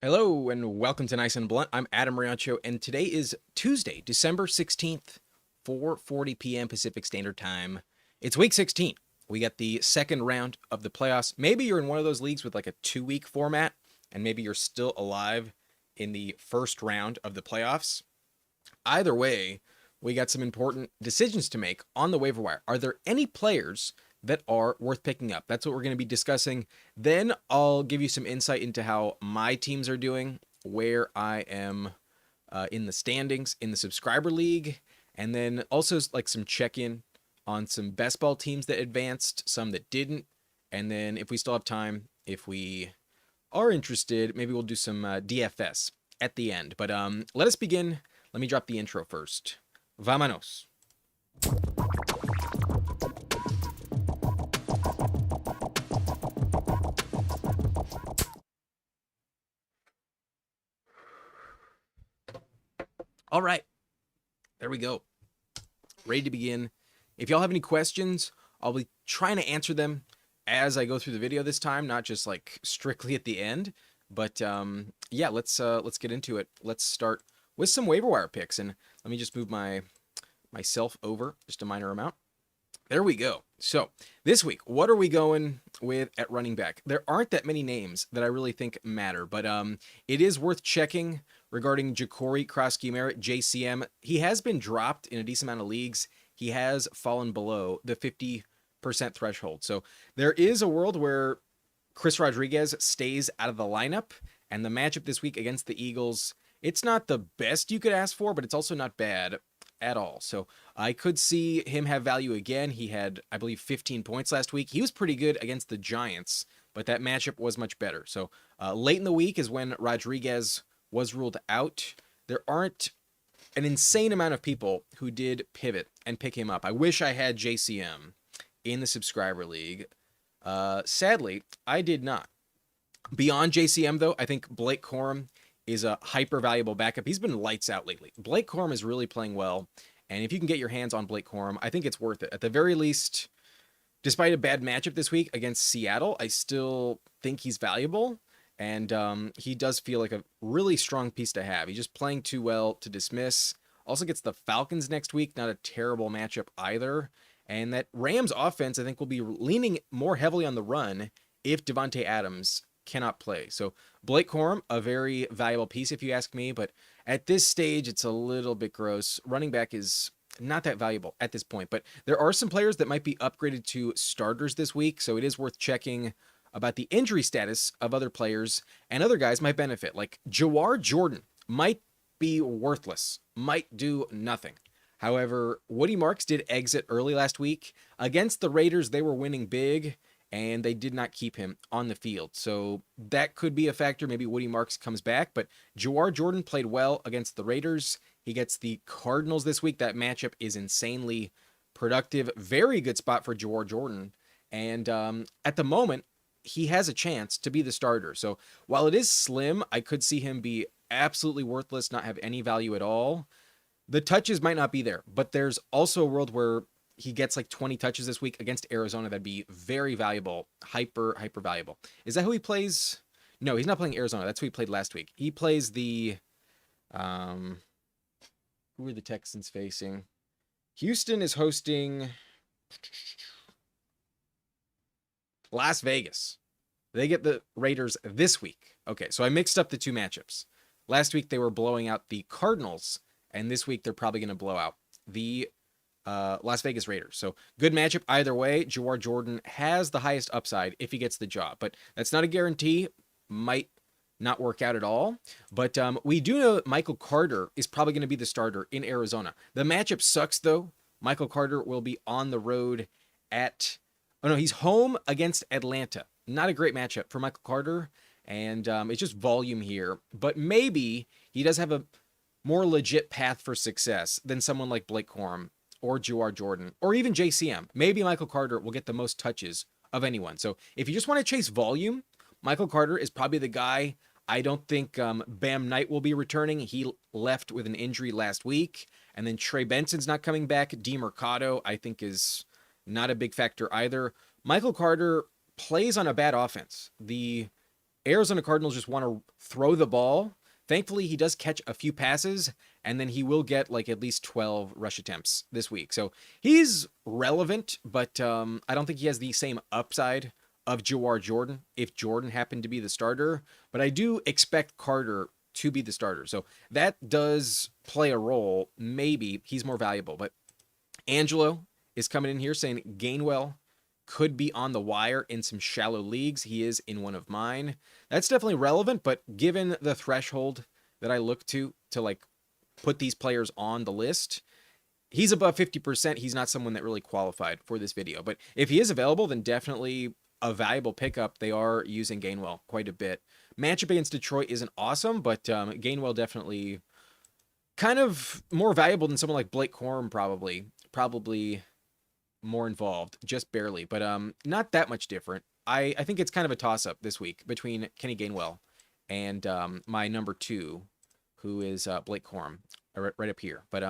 Hello and welcome to Nice and Blunt. I'm Adam Riancho, and today is Tuesday, December 16th, 4:40 p.m. Pacific Standard Time. It's week 16. We got the second round of the playoffs. Maybe you're in one of those leagues with like a 2-week format, and maybe you're still alive in the first round of the playoffs. Either way, we got some important decisions to make on the waiver wire. Are there any players that are worth picking up? That's what we're going to be discussing. Then I'll give you some insight into how my teams are doing, where I am in the standings in the subscriber league, and then also like some check-in on some best ball teams that advanced, some that didn't, and then if we still have time, if we are interested, maybe we'll do some DFS at the end. But let us begin. Let me drop the intro first. Vámonos. All right, there we go. Ready to begin. If y'all have any questions, I'll be trying to answer them as I go through the video this time, not just like strictly at the end. But yeah, let's get into it. Let's start with some waiver wire picks, and let me just move myself over just a minor amount. There we go. So this week, what are we going with at running back? There aren't that many names that I really think matter, but it is worth checking regarding Ja'Cory Krosky-Merritt, JCM. He has been dropped in a decent amount of leagues. He has fallen below the 50% threshold. So there is a world where Chris Rodriguez stays out of the lineup, and the matchup this week against the Eagles, it's not the best you could ask for, but it's also not bad at all. So I could see him have value again. He had, I believe, 15 points last week. He was pretty good against the Giants, but that matchup was much better. So late in the week is when Rodriguez was ruled out. There aren't an insane amount of people who did pivot and pick him up. I wish I had JCM in the subscriber league. Sadly, I did not. Beyond JCM, though, I think Blake Corum is a hyper valuable backup. He's been lights out lately. Blake Corum is really playing well, and if you can get your hands on Blake Corum, I think it's worth it. At the very least, despite a bad matchup this week against Seattle, I still think he's valuable, and he does feel like a really strong piece to have. He's just playing too well to dismiss. Also gets the Falcons next week, not a terrible matchup either. And that Rams offense, I think, will be leaning more heavily on the run if Devontae Adams cannot play. So Blake Corum, a very valuable piece if you ask me, but at this stage, it's a little bit gross. Running back is not that valuable at this point, but there are some players that might be upgraded to starters this week, so it is worth checking about the injury status of other players, and other guys might benefit. Like Jawar Jordan might be worthless, might do nothing. However, Woody Marks did exit early last week. Against the Raiders, they were winning big, and they did not keep him on the field. So that could be a factor. Maybe Woody Marks comes back, but Jawar Jordan played well against the Raiders. He gets the Cardinals this week. That matchup is insanely productive. Very good spot for Jawar Jordan. And at the moment, he has a chance to be the starter. So while it is slim, I could see him be absolutely worthless, not have any value at all. The touches might not be there, but there's also a world where he gets like 20 touches this week against Arizona. That'd be very valuable, hyper valuable. Is that who he plays? No, he's not playing Arizona. That's who he played last week. He plays the, who are the Texans facing? Houston is hosting Las Vegas. They get the Raiders this week. Okay, so I mixed up the two matchups. Last week they were blowing out the Cardinals, and this week they're probably going to blow out the Las Vegas Raiders. So good matchup either way. Jawar Jordan has the highest upside if he gets the job, but that's not a guarantee. Might not work out at all. But we do know that Michael Carter is probably going to be the starter in Arizona. The matchup sucks though. Michael Carter will be on the road at, oh no, he's home against Atlanta. Not a great matchup for Michael Carter, and it's just volume here. But maybe he does have a more legit path for success than someone like Blake Corum or Jawar Jordan, or even JCM. Maybe Michael Carter will get the most touches of anyone. So if you just want to chase volume, Michael Carter is probably the guy. I don't think Bam Knight will be returning. He left with an injury last week. And then Trey Benson's not coming back. DeMercado, I think, is not a big factor either. Michael Carter plays on a bad offense. The Arizona Cardinals just want to throw the ball. Thankfully, he does catch a few passes, and then he will get like at least 12 rush attempts this week. So he's relevant, but I don't think he has the same upside of Jawar Jordan if Jordan happened to be the starter. But I do expect Carter to be the starter. So that does play a role. Maybe he's more valuable. But Angelo is coming in here saying Gainwell could be on the wire in some shallow leagues. He is in one of mine. That's definitely relevant, but given the threshold that I look to like put these players on the list, he's above 50%. He's not someone that really qualified for this video. But if he is available, then definitely a valuable pickup. They are using Gainwell quite a bit. Matchup against Detroit isn't awesome, but Gainwell definitely kind of more valuable than someone like Blake Corum probably more involved, just barely, but not that much different. I think it's kind of a toss-up this week between Kenny Gainwell and my number 2, who is Blake Corum, right up here. But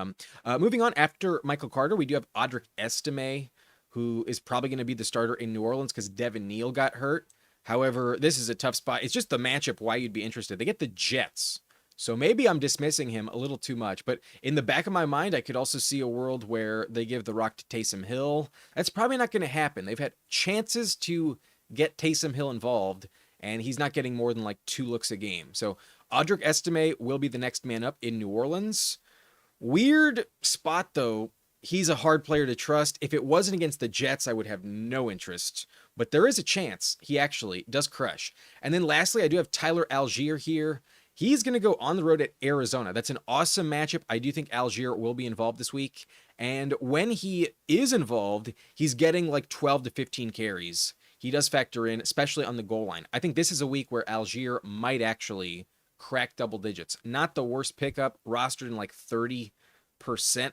moving on, after Michael Carter, we do have Audric Estime, who is probably going to be the starter in New Orleans because Devin Neal got hurt. However, this is a tough spot. It's just the matchup why you'd be interested. They get the Jets. So maybe I'm dismissing him a little too much, but in the back of my mind, I could also see a world where they give the rock to Taysom Hill. That's probably not going to happen. They've had chances to get Taysom Hill involved, and he's not getting more than like 2 looks a game. So Audric Estime will be the next man up in New Orleans. Weird spot, though. He's a hard player to trust. If it wasn't against the Jets, I would have no interest. But there is a chance he actually does crush. And then lastly, I do have Tyler Algier here. He's going to go on the road at Arizona. That's an awesome matchup. I do think Algier will be involved this week. And when he is involved, he's getting like 12 to 15 carries. He does factor in, especially on the goal line. I think this is a week where Algier might actually crack double digits. Not the worst pickup, rostered in like 30%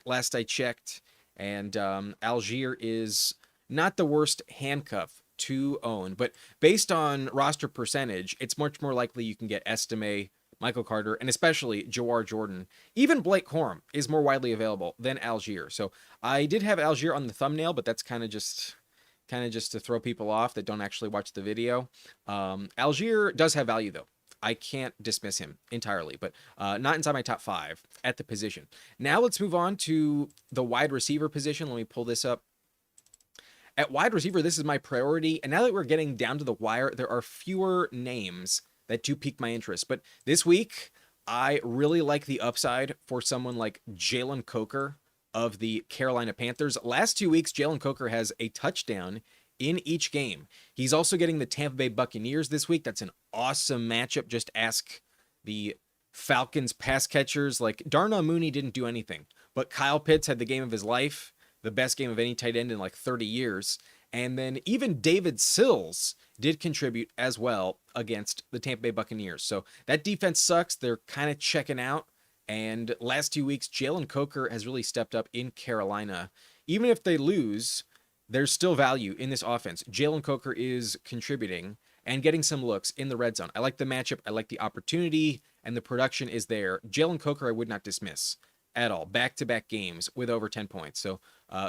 last I checked. And Algier is not the worst handcuff to own. But based on roster percentage, it's much more likely you can get Estime, Michael Carter, and especially Jawar Jordan. Even Blake Corum is more widely available than Algier. So I did have Algier on the thumbnail, but that's kind of just to throw people off that don't actually watch the video. Algier does have value, though. I can't dismiss him entirely, but not inside my top 5 at the position. Now let's move on to the wide receiver position. Let me pull this up. At wide receiver, this is my priority. And now that we're getting down to the wire, there are fewer names that do pique my interest. But this week, I really like the upside for someone like Jalen Coker of the Carolina Panthers. Last 2 weeks, Jalen Coker has a touchdown in each game. He's also getting the Tampa Bay Buccaneers this week. That's an awesome matchup. Just ask the Falcons pass catchers. Like, Darnell Mooney didn't do anything, but Kyle Pitts had the game of his life, the best game of any tight end in like 30 years. And then even David Sills did contribute as well against the Tampa Bay Buccaneers. So that defense sucks. They're kind of checking out. And last 2 weeks, Jalen Coker has really stepped up in Carolina. Even if they lose, there's still value in this offense. Jalen Coker is contributing and getting some looks in the red zone. I like the matchup. I like the opportunity, and the production is there. Jalen Coker I would not dismiss at all. Back-to-back games with over 10 points. So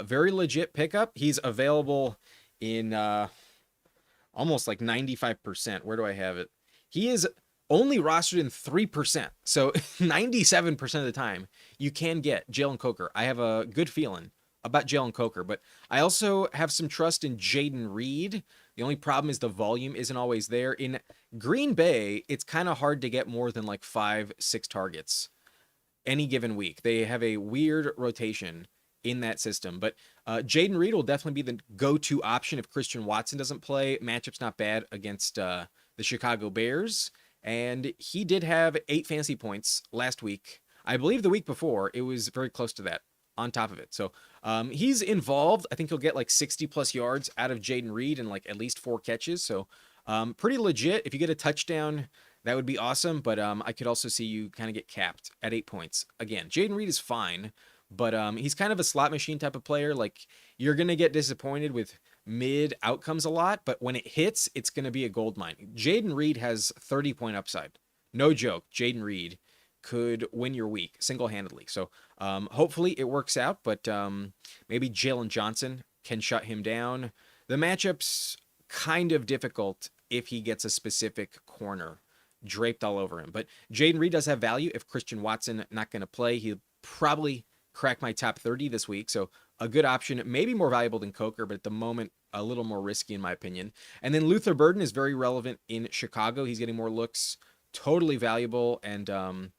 very legit pickup. He's available in almost like 95%. Where do I have it? He is only rostered in 3%. So 97% of the time, you can get Jalen Coker. I have a good feeling about Jalen Coker, but I also have some trust in Jaden Reed. The only problem is the volume isn't always there. In Green Bay, it's kind of hard to get more than like 5-6 targets any given week. They have a weird rotation in that system, but Jaden Reed will definitely be the go-to option if Christian Watson doesn't play. Matchup's not bad against the Chicago Bears, and he did have 8 fantasy points last week. I believe the week before, it was very close to that on top of it. So he's involved. I think he'll get like 60 plus yards out of Jaden Reed and like at least 4 catches. So pretty legit. If you get a touchdown, that would be awesome. But I could also see you kind of get capped at 8 points. Again, Jaden Reed is fine, but he's kind of a slot machine type of player. Like, you're going to get disappointed with mid outcomes a lot, but when it hits, it's going to be a gold mine. Jaden Reed has 30-point upside. No joke. Jaden Reed could win your week single-handedly. So hopefully it works out, but maybe Jalen Johnson can shut him down. The matchup's kind of difficult if he gets a specific corner draped all over him. But Jaden Reed does have value. If Christian Watson not going to play, he'll probably crack my top 30 this week. So a good option, maybe more valuable than Coker, but at the moment, a little more risky in my opinion. And then Luther Burden is very relevant in Chicago. He's getting more looks, totally valuable. And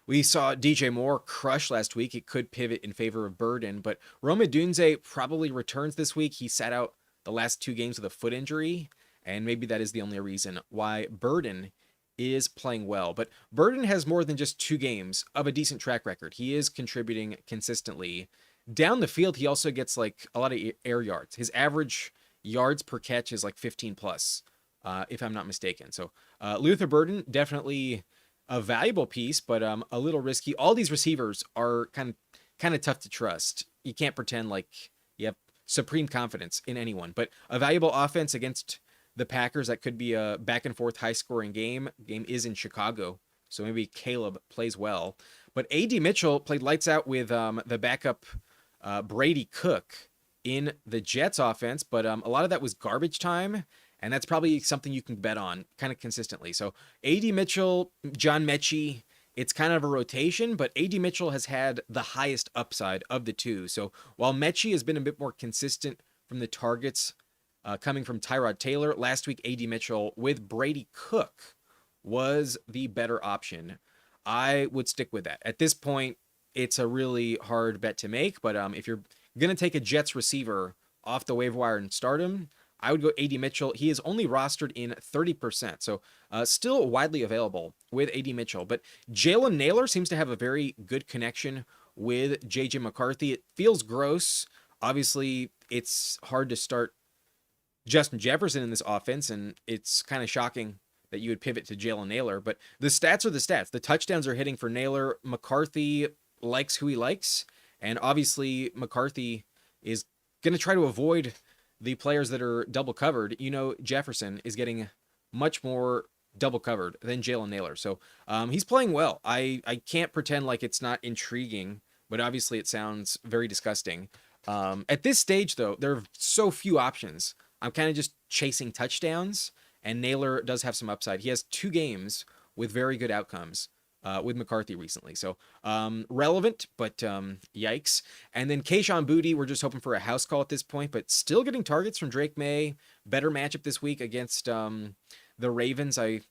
we saw DJ Moore crush last week. It could pivot in favor of Burden, but Rome Odunze probably returns this week. He sat out the last 2 games with a foot injury, and maybe that is the only reason why Burden is playing well. But Burden has more than just 2 games of a decent track record. He is contributing consistently. Down the field, he also gets like a lot of air yards. His average yards per catch is like 15 plus, if I'm not mistaken. So Luther Burden, definitely a valuable piece, but a little risky. All these receivers are kind of tough to trust. You can't pretend like you have supreme confidence in anyone, but a valuable offense against the Packers. That could be a back and forth high scoring game. Game is in Chicago, so maybe Caleb plays well. But A.D. Mitchell played lights out with the backup Brady Cook in the Jets offense, but a lot of that was garbage time, and that's probably something you can bet on kind of consistently. So A.D. Mitchell, John Mechie, it's kind of a rotation, but A.D. Mitchell has had the highest upside of the two. So while Mechie has been a bit more consistent from the targets coming from Tyrod Taylor, last week A.D. Mitchell with Brady Cook was the better option. I would stick with that. At this point, it's a really hard bet to make, but if you're going to take a Jets receiver off the waiver wire and start him, I would go A.D. Mitchell. He is only rostered in 30%, so still widely available with A.D. Mitchell. But Jalen Nailor seems to have a very good connection with J.J. McCarthy. It feels gross. Obviously, it's hard to start Justin Jefferson in this offense, and it's kind of shocking that you would pivot to Jalen Nailor. But the stats are the stats. The touchdowns are hitting for Nailor. McCarthy likes who he likes, and obviously McCarthy is going to try to avoid the players that are double covered. You know, Jefferson is getting much more double covered than Jalen Nailor. So he's playing well. I can't pretend like it's not intriguing, but obviously it sounds very disgusting. At this stage, though, there are so few options. I'm kind of just chasing touchdowns, and Nailor does have some upside. He has 2 games with very good outcomes with McCarthy recently. So relevant, but yikes. And then Kayshon Boutte, we're just hoping for a house call at this point, but still getting targets from Drake May. Better matchup this week against the Ravens. I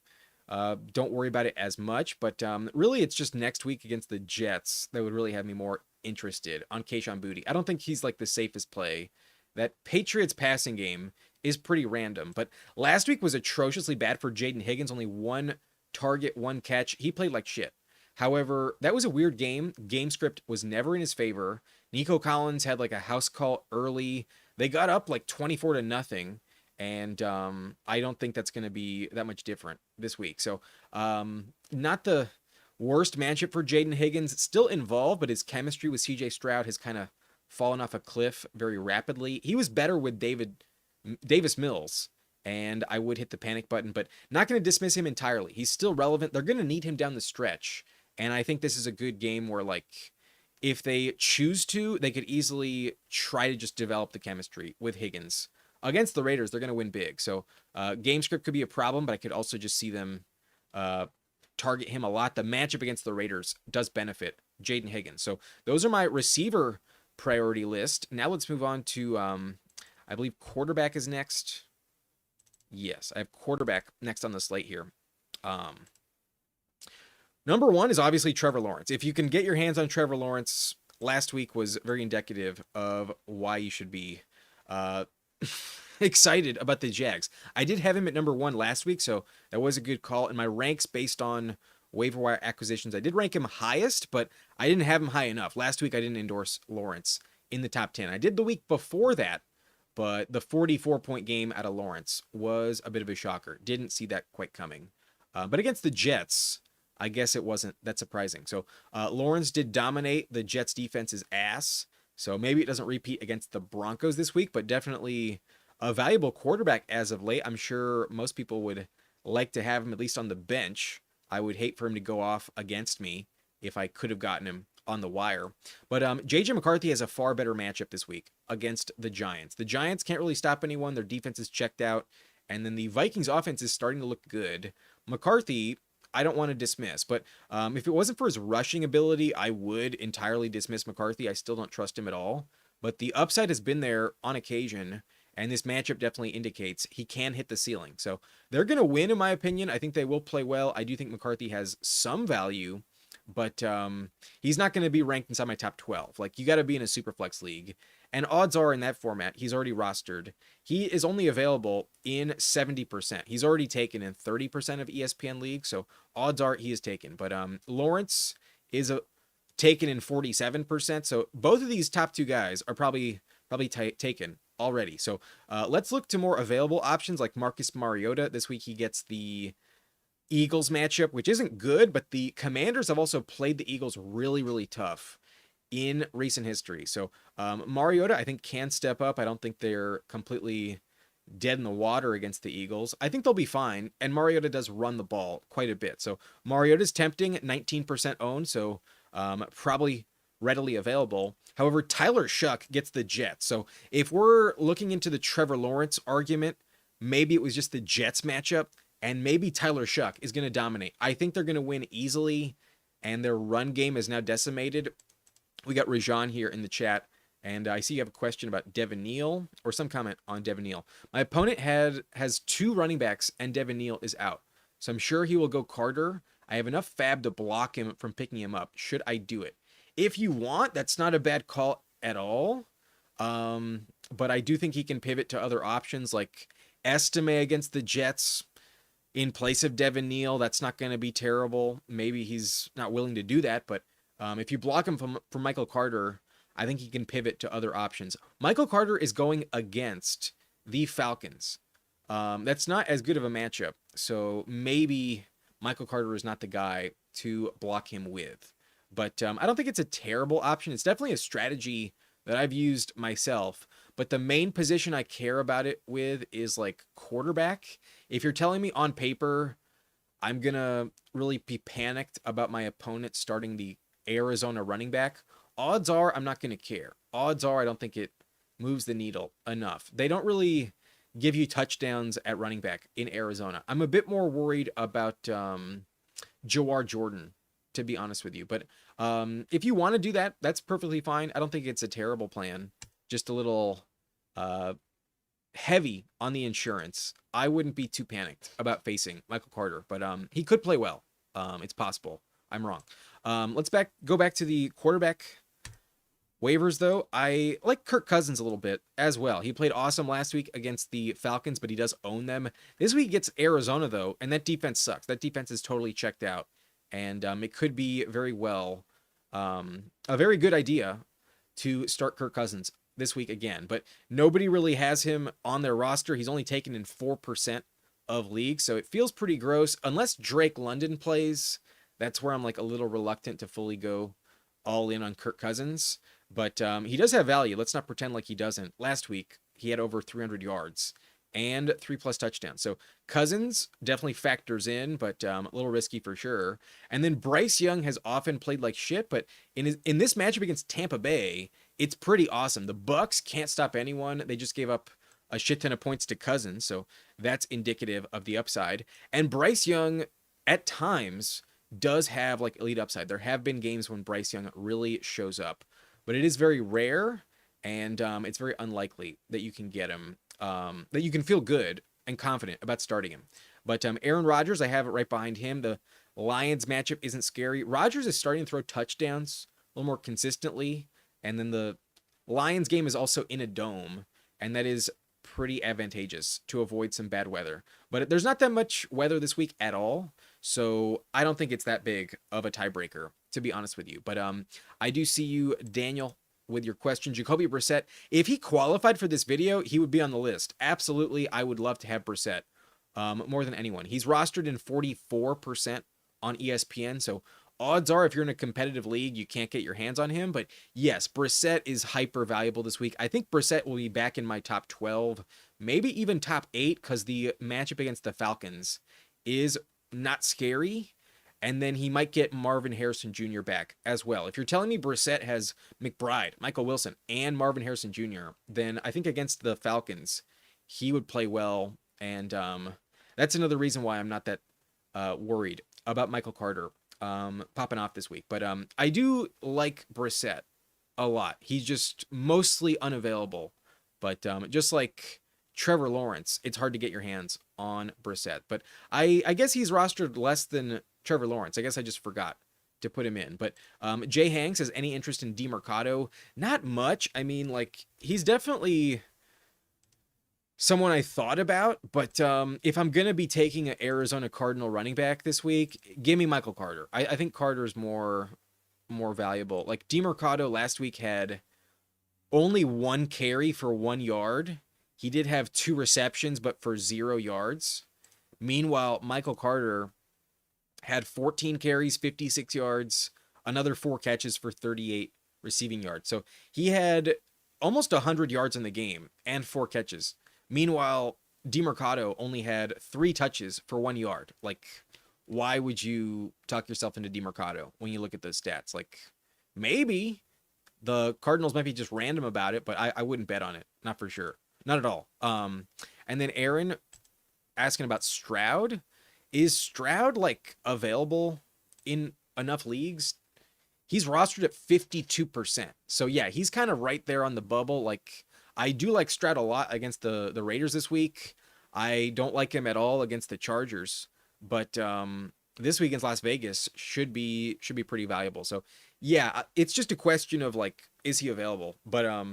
don't worry about it as much, but really it's just next week against the Jets that would really have me more interested on Kayshon Boutte. I don't think he's like the safest play. That Patriots passing game is pretty random, but last week was atrociously bad for Jaden Higgins. Only 1 target, 1 catch. He played like shit. However, that was a weird game. Game script was never in his favor. Nico Collins had like a house call early. They got up like 24-0, and I don't think that's going to be that much different this week. So not the worst matchup for Jaden Higgins. Still involved, but his chemistry with CJ Stroud has kind of fallen off a cliff very rapidly. He was better with Davis Mills, and I would hit the panic button, but not going to dismiss him entirely. He's still relevant. They're going to need him down the stretch, and I think this is a good game where, like, if they choose to, they could easily try to just develop the chemistry with Higgins. Against the Raiders, they're going to win big, so game script could be a problem, but I could also just see them target him a lot. The matchup against the Raiders does benefit Jaden Higgins. So those are my receiver priority list. Now let's move on to, I believe quarterback is next. Yes, I have quarterback next on the slate here. Number 1 is obviously Trevor Lawrence. If you can get your hands on Trevor Lawrence, last week was very indicative of why you should be excited about the Jags. I did have him at number 1 last week, so that was a good call. In my ranks based on waiver wire acquisitions, I did rank him highest, but I didn't have him high enough. Last week, I didn't endorse Lawrence in the top 10. I did the week before that, but the 44-point game out of Lawrence was a bit of a shocker. Didn't see that quite coming. But against the Jets, I guess it wasn't that surprising. So Lawrence did dominate the Jets defense's ass. So maybe it doesn't repeat against the Broncos this week, but definitely a valuable quarterback as of late. I'm sure most people would like to have him at least on the bench. I would hate for him to go off against me if I could have gotten him on the wire. But J.J. McCarthy has a far better matchup this week against the Giants. The Giants can't really stop anyone. Their defense is checked out, And then the Vikings offense is starting to look good. McCarthy, I don't want to dismiss, but if it wasn't for his rushing ability, I would entirely dismiss McCarthy. I still don't trust him at all. But the upside has been there on occasion, and this matchup definitely indicates he can hit the ceiling. So they're going to win, in my opinion. I think they will play well. I do think McCarthy has some value, but he's not going to be ranked inside my top 12. Like, you got to be in a super flex league. And odds are in that format, he's already rostered. He is only available in 70%. He's already taken in 30% of ESPN leagues, so odds are he is taken. But Lawrence is taken in 47%. So both of these top two guys are probably taken already. So let's look to more available options like Marcus Mariota. This week he gets the Eagles matchup, which isn't good, but the Commanders have also played the Eagles really, really tough in recent history. So Mariota, I think, can step up. I don't think they're completely dead in the water against the Eagles. I think they'll be fine. And Mariota does run the ball quite a bit. So Mariota's tempting, 19% owned, so probably readily available. However, Tyler Shuck gets the Jets. So if we're looking into the Trevor Lawrence argument, maybe it was just the Jets matchup, and maybe Tyler Shuck is going to dominate. I think they're going to win easily, and their run game is now decimated. We got Rajan here in the chat, and I see you have a question about Devin Neal, or some comment on Devin Neal. My opponent has two running backs, and Devin Neal is out. So I'm sure he will go Carter. I have enough fab to block him from picking him up. Should I do it? If you want, that's not a bad call at all. But I do think he can pivot to other options like Estime against the Jets in place of Devin Neal. That's not going to be terrible. Maybe he's not willing to do that, but if you block him from Michael Carter, I think he can pivot to other options. Michael Carter is going against the Falcons. That's not as good of a matchup, so maybe Michael Carter is not the guy to block him with. But I don't think it's a terrible option. It's definitely a strategy that I've used myself. But the main position I care about it with is like quarterback. If you're telling me on paper, I'm going to really be panicked about my opponent starting the Arizona running back, odds are I'm not going to care. Odds are I don't think it moves the needle enough. They don't really give you touchdowns at running back in Arizona. I'm a bit more worried about Jawar Jordan, to be honest with you. But if you want to do that, that's perfectly fine. I don't think it's a terrible plan. Just a little heavy on the insurance. I wouldn't be too panicked about facing Michael Carter, but he could play well. It's possible. I'm wrong. Let's go back to the quarterback waivers, though. I like Kirk Cousins a little bit as well. He played awesome last week against the Falcons, but he does own them. This week he gets Arizona, though, and that defense sucks. That defense is totally checked out, and it could be very well a very good idea to start Kirk Cousins this week again. But nobody really has him on their roster. He's only taken in 4% of leagues, so it feels pretty gross. Unless Drake London plays, that's where I'm like a little reluctant to fully go all in on Kirk Cousins. But he does have value. Let's not pretend like he doesn't. Last week, he had over 300 yards and 3+ touchdowns. So Cousins definitely factors in, but a little risky for sure. And then Bryce Young has often played like shit, but in this matchup against Tampa Bay, it's pretty awesome. The Bucs can't stop anyone. They just gave up a shit ton of points to Cousins, so that's indicative of the upside. And Bryce Young, at times, does have like elite upside. There have been games when Bryce Young really shows up, but it is very rare, and it's very unlikely that you can get him, that you can feel good and confident about starting him. But Aaron Rodgers, I have it right behind him. The Lions matchup isn't scary. Rodgers is starting to throw touchdowns a little more consistently, and then the Lions game is also in a dome, and that is pretty advantageous to avoid some bad weather. But there's not that much weather this week at all, so I don't think it's that big of a tiebreaker, to be honest with you. But I do see you, Daniel, with your question. Jacoby Brissett, if he qualified for this video, he would be on the list. Absolutely, I would love to have Brissett more than anyone. He's rostered in 44% on ESPN, so odds are if you're in a competitive league, you can't get your hands on him. But yes, Brissett is hyper valuable this week. I think Brissett will be back in my top 12, maybe even top 8, because the matchup against the Falcons is not scary. And then he might get Marvin Harrison Jr. back as well. If you're telling me Brissett has McBride, Michael Wilson, and Marvin Harrison Jr., then I think against the Falcons, he would play well And that's another reason why I'm not that worried about Michael Carter popping off this week. But I do like Brissett a lot. He's just mostly unavailable. But just like Trevor Lawrence, it's hard to get your hands on Brissett. But I guess he's rostered less than Trevor Lawrence. I guess I just forgot to put him in. But Jay Hanks has any interest in DeMercado? Not much. I mean, like, he's definitely someone I thought about, but if I'm going to be taking an Arizona Cardinal running back this week, give me Michael Carter. I think Carter's more valuable. Like, DeMercado last week had only 1 carry for 1 yard. He did have 2 receptions, but for 0 yards. Meanwhile, Michael Carter had 14 carries, 56 yards, another 4 catches for 38 receiving yards. So he had almost 100 yards in the game and 4 catches. Meanwhile, DeMercado only had 3 touches for 1 yard. Like, why would you talk yourself into DeMercado when you look at those stats? Like, maybe the Cardinals might be just random about it, but I wouldn't bet on it. Not for sure. Not at all. And then Aaron asking about Stroud. Is Stroud, like, available in enough leagues? He's rostered at 52%. So, yeah, he's kind of right there on the bubble. Like, I do like Stroud a lot against the Raiders this week. I don't like him at all against the Chargers. But this week against Las Vegas should be pretty valuable. So, yeah, it's just a question of, like, is he available? But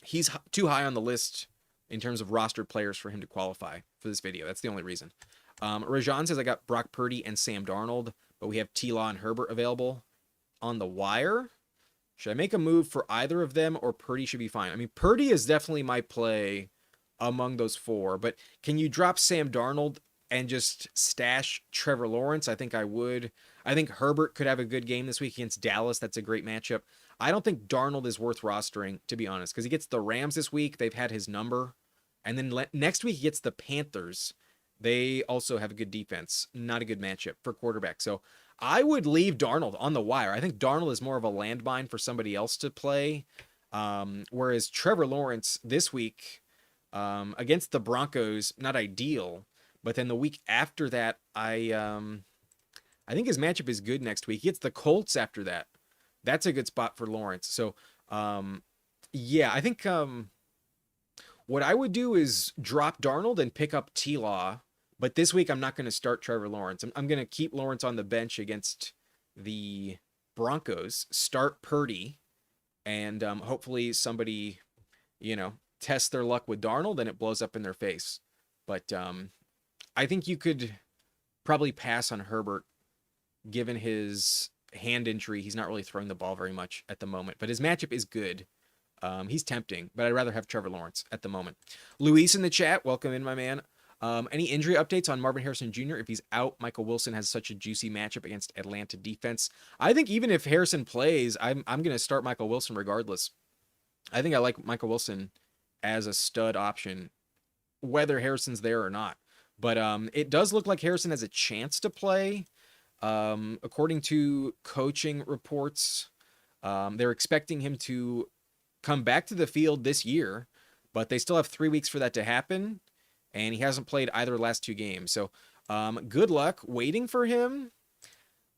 he's too high on the list in terms of rostered players for him to qualify for this video. That's the only reason. Rajan says, I got Brock Purdy and Sam Darnold, but we have T-Law and Herbert available on the wire. Should I make a move for either of them, or Purdy should be fine? I mean, Purdy is definitely my play among those 4, but can you drop Sam Darnold and just stash Trevor Lawrence? I think I would. I think Herbert could have a good game this week against Dallas. That's a great matchup. I don't think Darnold is worth rostering, to be honest, because he gets the Rams this week. They've had his number. And then next week he gets the Panthers. They also have a good defense. Not a good matchup for quarterback. So I would leave Darnold on the wire. I think Darnold is more of a landmine for somebody else to play. Whereas Trevor Lawrence this week against the Broncos, not ideal. But then the week after that, I think his matchup is good next week. He gets the Colts after that. That's a good spot for Lawrence. So, yeah, I think what I would do is drop Darnold and pick up T-Law. But this week, I'm not going to start Trevor Lawrence. I'm going to keep Lawrence on the bench against the Broncos, start Purdy, and hopefully somebody, tests their luck with Darnold and it blows up in their face. But I think you could probably pass on Herbert given his hand injury. He's not really throwing the ball very much at the moment, but his matchup is good. He's tempting, but I'd rather have Trevor Lawrence at the moment. Luis in the chat, welcome in, my man. Any injury updates on Marvin Harrison Jr.? If he's out, Michael Wilson has such a juicy matchup against Atlanta defense. I think even if Harrison plays, I'm going to start Michael Wilson regardless. I think I like Michael Wilson as a stud option, whether Harrison's there or not. But it does look like Harrison has a chance to play. According to coaching reports, they're expecting him to come back to the field this year, but they still have 3 weeks for that to happen. And he hasn't played either last 2 games. So good luck waiting for him.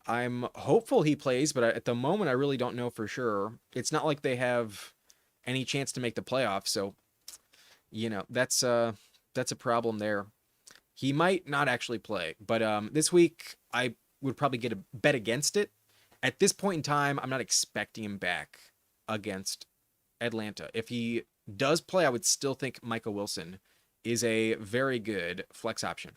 I'm hopeful he plays, but at the moment, I really don't know for sure. It's not like they have any chance to make the playoffs. So, that's a problem there. He might not actually play, but this week I would probably get a bet against it. At this point in time, I'm not expecting him back against Atlanta. If he does play, I would still think Michael Wilson is a very good flex option.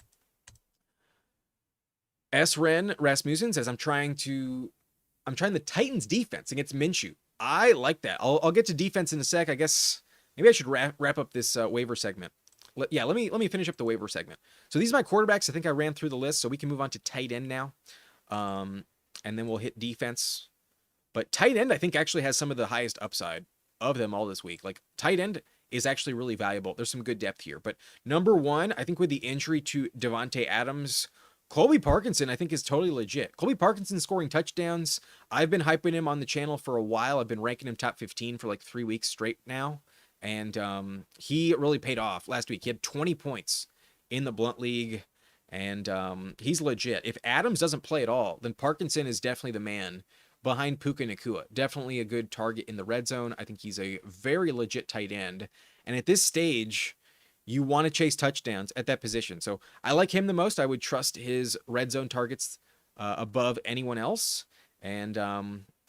Rasmussen says, I'm trying the Titans defense against Minshew. I like that. I'll get to defense in a sec. I guess maybe I should wrap up this waiver segment. Let me finish up the waiver segment. So these are my quarterbacks. I think I ran through the list, so we can move on to tight end now. And then we'll hit defense. But tight end, I think, actually has some of the highest upside of them all this week. Like, tight end is actually really valuable. There's some good depth here. But number 1, I think with the injury to Devontae Adams, Colby Parkinson, I think, is totally legit. Colby Parkinson scoring touchdowns. I've been hyping him on the channel for a while. I've been ranking him top 15 for like 3 weeks straight now. And he really paid off last week. He had 20 points in the Blunt League, and he's legit. If Adams doesn't play at all, then Parkinson is definitely the man behind Puka Nacua. Definitely a good target in the red zone. I think he's a very legit tight end. And at this stage, you want to chase touchdowns at that position. So I like him the most. I would trust his red zone targets above anyone else. And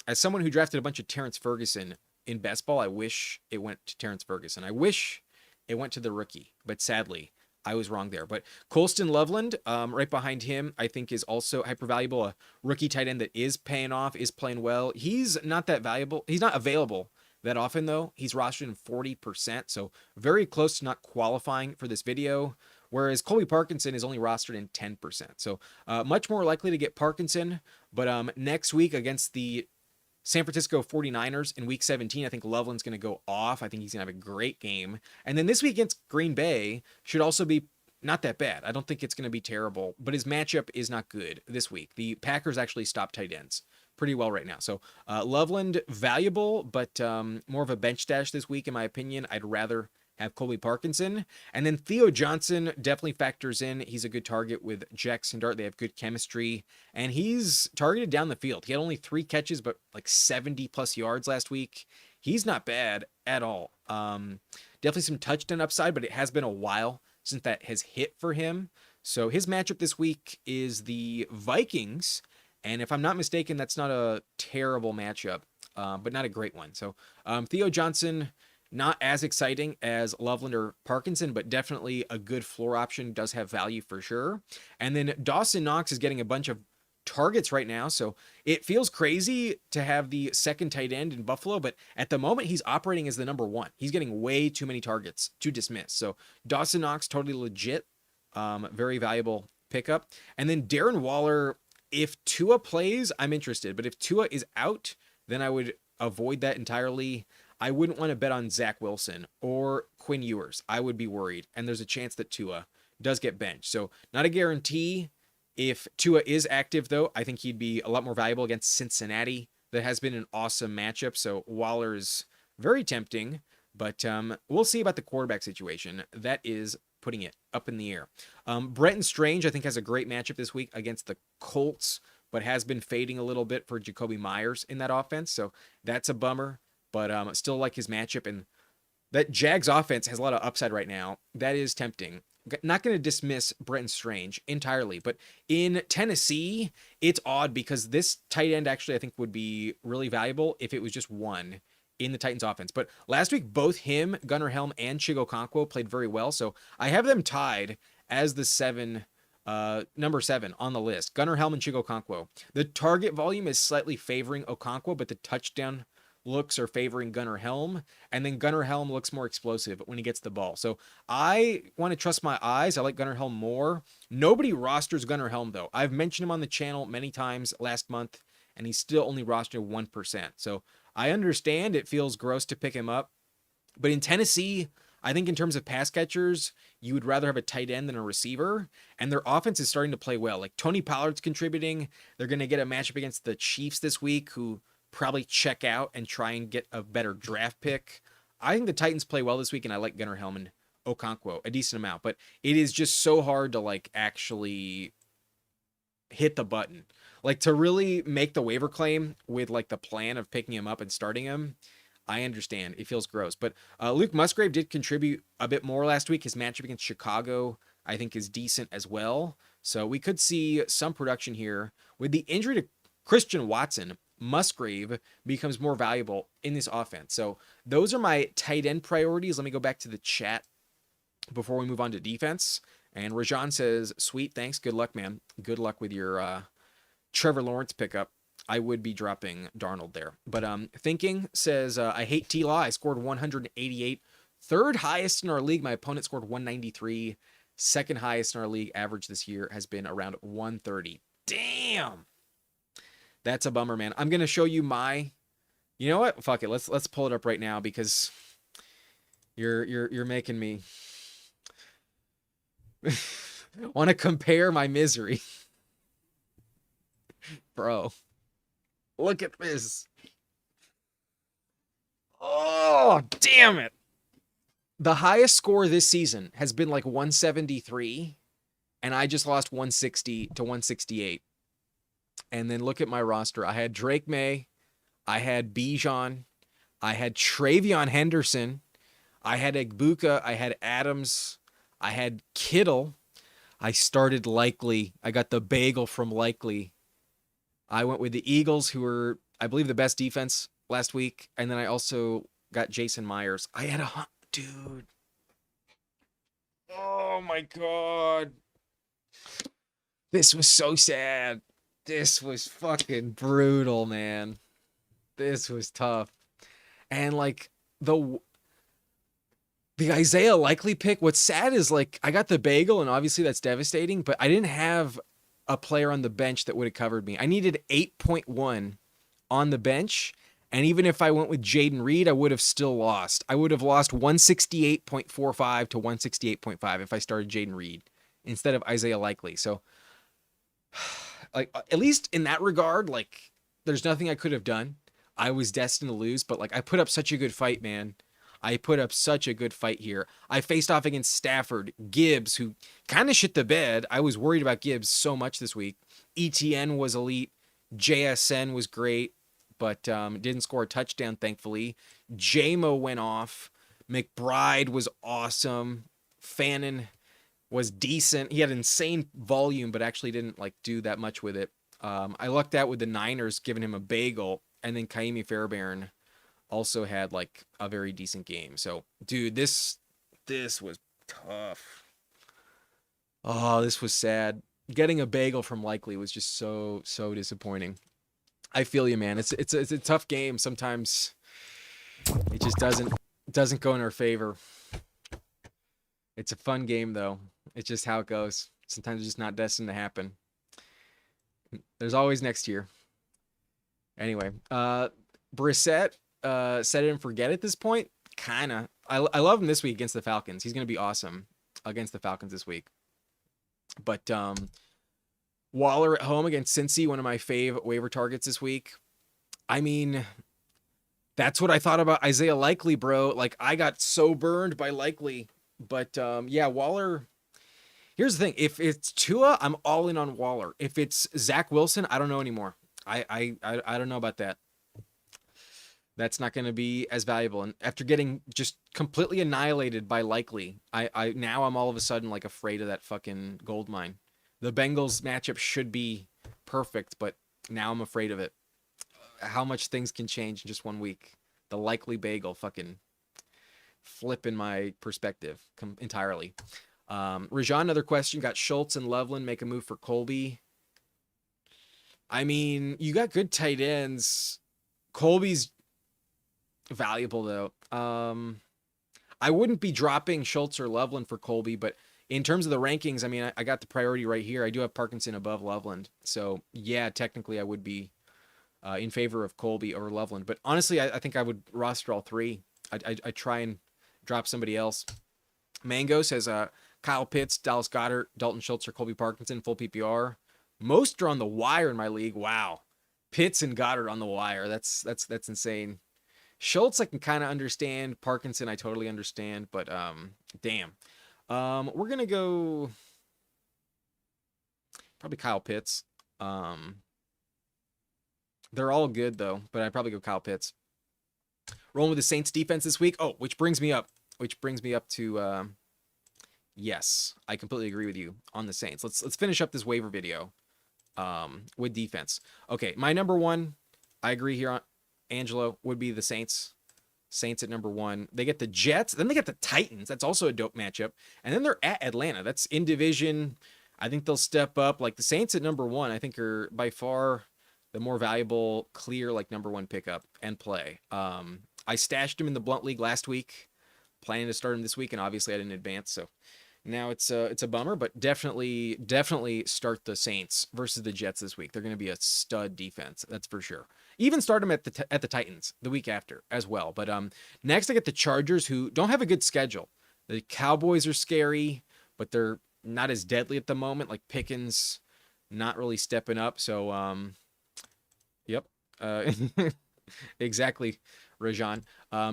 as someone who drafted a bunch of Terrence Ferguson in BestBall, I wish it went to Terrence Ferguson. I wish it went to the rookie, but sadly, I was wrong there. But Colston Loveland, right behind him, I think is also hyper valuable. A rookie tight end that is paying off, is playing well. He's not that valuable. He's not available that often, though. He's rostered in 40%, so very close to not qualifying for this video. Whereas Colby Parkinson is only rostered in 10%. So much more likely to get Parkinson. But next week against the San Francisco 49ers in week 17, I think Loveland's going to go off. I think he's going to have a great game. And then this week against Green Bay should also be not that bad. I don't think it's going to be terrible, but his matchup is not good this week. The Packers actually stopped tight ends pretty well right now. So Loveland, valuable, but more of a bench stash this week, in my opinion. I'd rather have Colby Parkinson. And then Theo Johnson definitely factors in. He's a good target with Jackson Dart. They have good chemistry. And he's targeted down the field. He had only 3 catches, but like 70 plus yards last week. He's not bad at all. Definitely some touchdown upside, but it has been a while since that has hit for him. So his matchup this week is the Vikings. And if I'm not mistaken, that's not a terrible matchup, but not a great one. So Theo Johnson, not as exciting as Loveland or Parkinson, but definitely a good floor option. Does have value for sure. And then Dawson Knox is getting a bunch of targets right now. So it feels crazy to have the second tight end in Buffalo, but at the moment he's operating as the number 1. He's getting way too many targets to dismiss. So Dawson Knox, totally legit. Very valuable pickup. And then Darren Waller, if Tua plays, I'm interested. But if Tua is out, then I would avoid that entirely. I wouldn't want to bet on Zach Wilson or Quinn Ewers. I would be worried. And there's a chance that Tua does get benched. So not a guarantee. If Tua is active, though, I think he'd be a lot more valuable against Cincinnati. That has been an awesome matchup. So Waller's very tempting. But we'll see about the quarterback situation. That is putting it up in the air. Brenton Strange, I think, has a great matchup this week against the Colts, but has been fading a little bit for Jacoby Myers in that offense. So that's a bummer. But still like his matchup, and that Jags offense has a lot of upside right now. That is tempting. Not going to dismiss Brenton Strange entirely, but in Tennessee, it's odd because this tight end actually I think would be really valuable if it was just one in the Titans offense. But last week, both him, Gunnar Helm, and Chigo Okonkwo played very well. So I have them tied as the number 7 on the list. Gunnar Helm and Chigo Okonkwo. The target volume is slightly favoring Okonkwo, but the touchdown looks are favoring Gunnar Helm, and then Gunnar Helm looks more explosive when he gets the ball. So I want to trust my eyes. I like Gunnar Helm more. Nobody rosters Gunnar Helm, though. I've mentioned him on the channel many times last month, and he's still only rostered 1%. So I understand it feels gross to pick him up, but in Tennessee, I think in terms of pass catchers, you would rather have a tight end than a receiver, and their offense is starting to play well. Like Tony Pollard's contributing. They're going to get a matchup against the Chiefs this week, who probably check out and try and get a better draft pick. I think the Titans play well this week, and I like Gunnar Helm and Okonkwo a decent amount, but it is just so hard to like actually hit the button. Like to really make the waiver claim with like the plan of picking him up and starting him. I understand it feels gross, but Luke Musgrave did contribute a bit more last week. His matchup against Chicago, I think, is decent as well. So we could see some production here. With the injury to Christian Watson, Musgrave becomes more valuable in this offense. So those are my tight end priorities. Let me go back to the chat before we move on to defense. And Rajan says, sweet, thanks. Good luck, man. Good luck with your Trevor Lawrence pickup. I would be dropping Darnold there. But Thinking says, I hate T-Law. I scored 188. Third highest in our league. My opponent scored 193. Second highest in our league. Average this year has been around 130. Damn. That's a bummer, man. I'm going to show you my... You know what? Fuck it. Let's pull it up right now because you're making me want to compare my misery. Bro. Look at this. Oh, damn it. The highest score this season has been like 173, and I just lost 160 to 168. And then look at my roster. I had Drake May, I had Bijan, I had Travion Henderson, I had Egbuka, I had Adams, I had Kittle. I started Likely. I got the bagel from Likely. I went with the Eagles, who were, I believe, the best defense last week. And then I also got Jason Myers. I had dude. Oh my God. This was so sad. This was fucking brutal, man. This was tough. And like the Isaiah Likely pick, what's sad is like I got the bagel and obviously that's devastating, but I didn't have a player on the bench that would have covered me. I needed 8.1 on the bench. And even if I went with Jaden Reed, I would have still lost. I would have lost 168.45 to 168.5 if I started Jaden Reed instead of Isaiah Likely. So like at least in that regard, like there's nothing I could have done. I was destined to lose, but like I put up such a good fight, man. I put up such a good fight here. I faced off against Stafford, Gibbs, who kind of shit the bed. I was worried about Gibbs so much this week. ETN was elite. JSN was great, but didn't score a touchdown, thankfully. JMO went off. McBride was awesome. Fannin was decent. He had insane volume, but actually didn't like do that much with it. I lucked out with the Niners giving him a bagel, and then Kaimi Fairbairn also had like a very decent game. So, dude, this was tough. Oh, this was sad. Getting a bagel from Likely was just so disappointing. I feel you, man. It's a tough game. Sometimes it just doesn't go in our favor. It's a fun game though. It's just how it goes. Sometimes it's just not destined to happen. There's always next year. Anyway, Brissett, set it and forget at this point. Kinda. I love him this week against the Falcons. He's gonna be awesome against the Falcons this week. But Waller at home against Cincy, one of my fave waiver targets this week. I mean, that's what I thought about Isaiah Likely, bro. Like I got so burned by Likely. But yeah, Waller. Here's the thing: if it's Tua, I'm all in on Waller. If it's Zach Wilson, I don't know anymore. I don't know about that. That's not going to be as valuable. And after getting just completely annihilated by Likely, I now I'm all of a sudden like afraid of that fucking gold mine. The Bengals matchup should be perfect, but now I'm afraid of it. How much things can change in just 1 week. The Likely bagel fucking flipping my perspective entirely. Rajan, another question. Got Schultz and Loveland make a move for Colby. I mean, you got good tight ends. Colby's valuable though. I wouldn't be dropping Schultz or Loveland for Colby, but in terms of the rankings, I mean, I got the priority right here. I do have Parkinson above Loveland. So yeah, technically I would be in favor of Colby over Loveland. But honestly, I think I would roster all three. I try and drop somebody else. Mango says Kyle Pitts, Dallas Goedert, Dalton Schultz, or Colby Parkinson, full PPR. Most are on the wire in my league. Wow. Pitts and Goddard on the wire. That's insane. Schultz I can kind of understand. Parkinson I totally understand, but damn. We're gonna go probably Kyle Pitts. They're all good though, but I'd probably go Kyle Pitts. Rolling with the Saints defense this week. Oh, which brings me up to yes, I completely agree with you on the Saints. Let's finish up this waiver video with defense. Okay, my number one, I agree here on Angelo, would be the Saints. Saints at number one. They get the Jets, then they get the Titans. That's also a dope matchup. And then they're at Atlanta. That's in division. I think they'll step up. Like the Saints at number one, I think are by far the more valuable, clear, like number one pickup and play. I stashed him in the Blunt League last week, planning to start him this week, and obviously I didn't advance, so now it's a bummer, but definitely start the Saints versus the Jets this week. They're going to be a stud defense, that's for sure. Even start them at the Titans the week after as well. But next I get the Chargers, who don't have a good schedule. The Cowboys are scary, but they're not as deadly at the moment. Like Pickens, not really stepping up. So, yep, exactly, Rajan.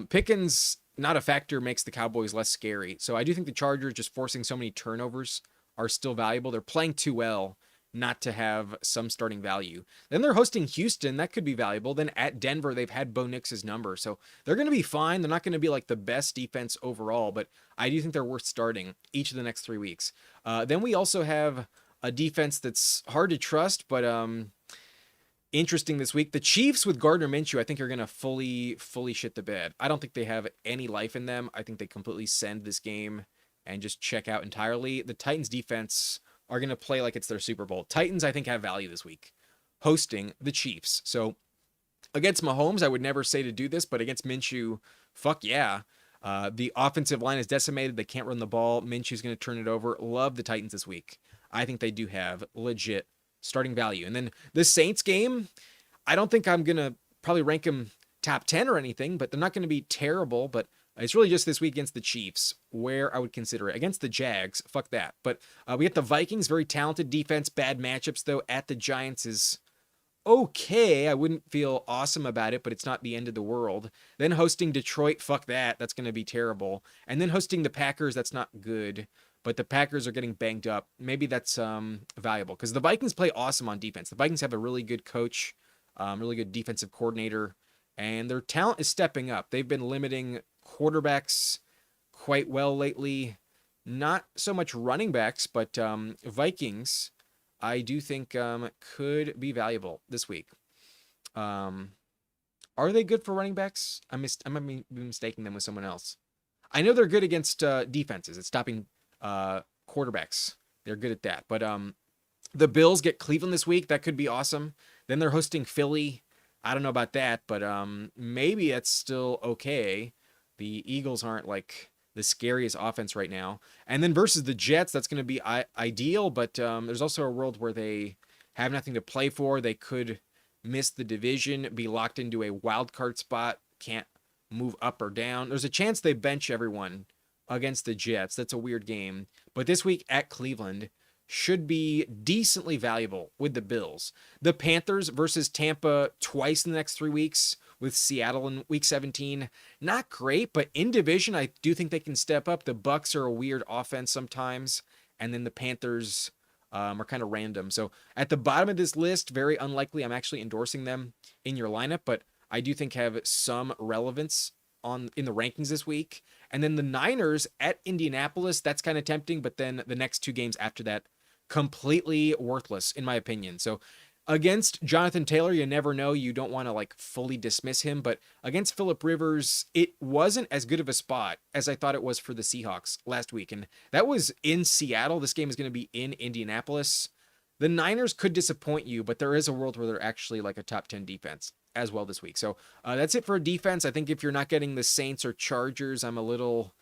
Pickens not a factor makes the Cowboys less scary. So I do think the Chargers just forcing so many turnovers are still valuable. They're playing too well not to have some starting value. Then they're hosting Houston. That could be valuable. Then at Denver, they've had Bo Nix's number. So they're going to be fine. They're not going to be like the best defense overall, but I do think they're worth starting each of the next 3 weeks. Then we also have a defense that's hard to trust, but interesting this week. The Chiefs with Gardner Minshew, I think, are going to fully shit the bed. I don't think they have any life in them. I think they completely send this game and just check out entirely. The Titans defense are going to play like it's their Super Bowl. Titans, I think, have value this week, hosting the Chiefs. So against Mahomes, I would never say to do this, but against Minshew, fuck yeah. The offensive line is decimated. They can't run the ball. Minshew's going to turn it over. Love the Titans this week. I think they do have legit starting value. And then the Saints game, I don't think I'm going to probably rank them top 10 or anything, but they're not going to be terrible. But it's really just this week against the Chiefs where I would consider it. Against the Jags, fuck that. But we get the Vikings, very talented defense, bad matchups, though. At the Giants is okay. I wouldn't feel awesome about it, but it's not the end of the world. Then hosting Detroit, fuck that. That's going to be terrible. And then hosting the Packers, that's not good. But the Packers are getting banged up. Maybe that's valuable because the Vikings play awesome on defense. The Vikings have a really good coach, really good defensive coordinator, and their talent is stepping up. They've been limiting quarterbacks quite well lately. Not so much running backs, but Vikings, I do think could be valuable this week. Are they good for running backs? I might be mistaking them with someone else. I know they're good against defenses. It's stopping quarterbacks. They're good at that. But the Bills get Cleveland this week. That could be awesome. Then they're hosting Philly. I don't know about that, but maybe it's still okay. The Eagles aren't like the scariest offense right now. And then versus the Jets, that's going to be ideal, but there's also a world where they have nothing to play for. They could miss the division, be locked into a wild card spot, can't move up or down. There's a chance they bench everyone against the Jets. That's a weird game. But this week at Cleveland should be decently valuable with the Bills. The Panthers versus Tampa twice in the next 3 weeks with Seattle in week 17. Not great, but in division, I do think they can step up. The Bucs are a weird offense sometimes, and then the Panthers are kind of random. So at the bottom of this list, very unlikely I'm actually endorsing them in your lineup, but I do think have some relevance in the rankings this week. And then the Niners at Indianapolis, that's kind of tempting, but then the next 2 games after that, completely worthless in my opinion. So against Jonathan Taylor, you never know. You don't want to like fully dismiss him, but against Phillip Rivers, it wasn't as good of a spot as I thought it was for the Seahawks last week. And that was in Seattle. This game is going to be in Indianapolis. The Niners could disappoint you, but there is a world where they're actually like a top 10 defense as well this week. So that's it for defense. I think if you're not getting the Saints or Chargers, I'm a little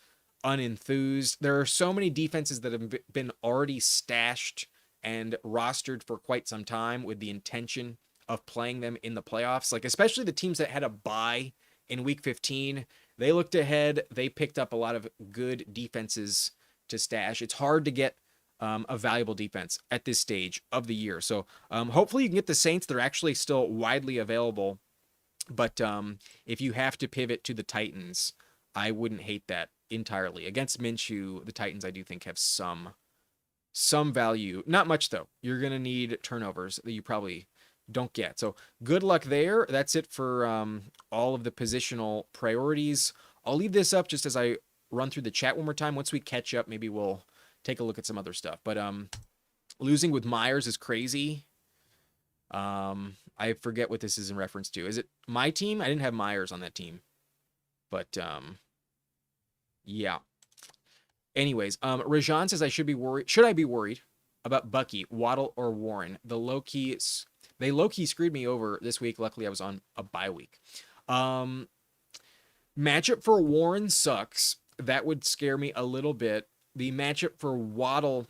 unenthused. There are so many defenses that have been already stashed and rostered for quite some time with the intention of playing them in the playoffs. Like especially the teams that had a bye in week 15, they looked ahead. They picked up a lot of good defenses to stash. It's hard to get a valuable defense at this stage of the year. So hopefully you can get the Saints. They're actually still widely available. But if you have to pivot to the Titans, I wouldn't hate that entirely. Against Minshew, the Titans I do think have some value. Not much though. You're going to need turnovers that you probably don't get. So good luck there. That's it for all of the positional priorities. I'll leave this up just as I run through the chat one more time. Once we catch up, maybe we'll take a look at some other stuff. But losing with Myers is crazy. I forget what this is in reference to. Is it my team? I didn't have Myers on that team. But yeah. Anyways, Rajan says I should be worried. Should I be worried about Bucky, Waddle, or Warren? They low-key screwed me over this week. Luckily, I was on a bye week. Matchup for Warren sucks. That would scare me a little bit. The matchup for Waddle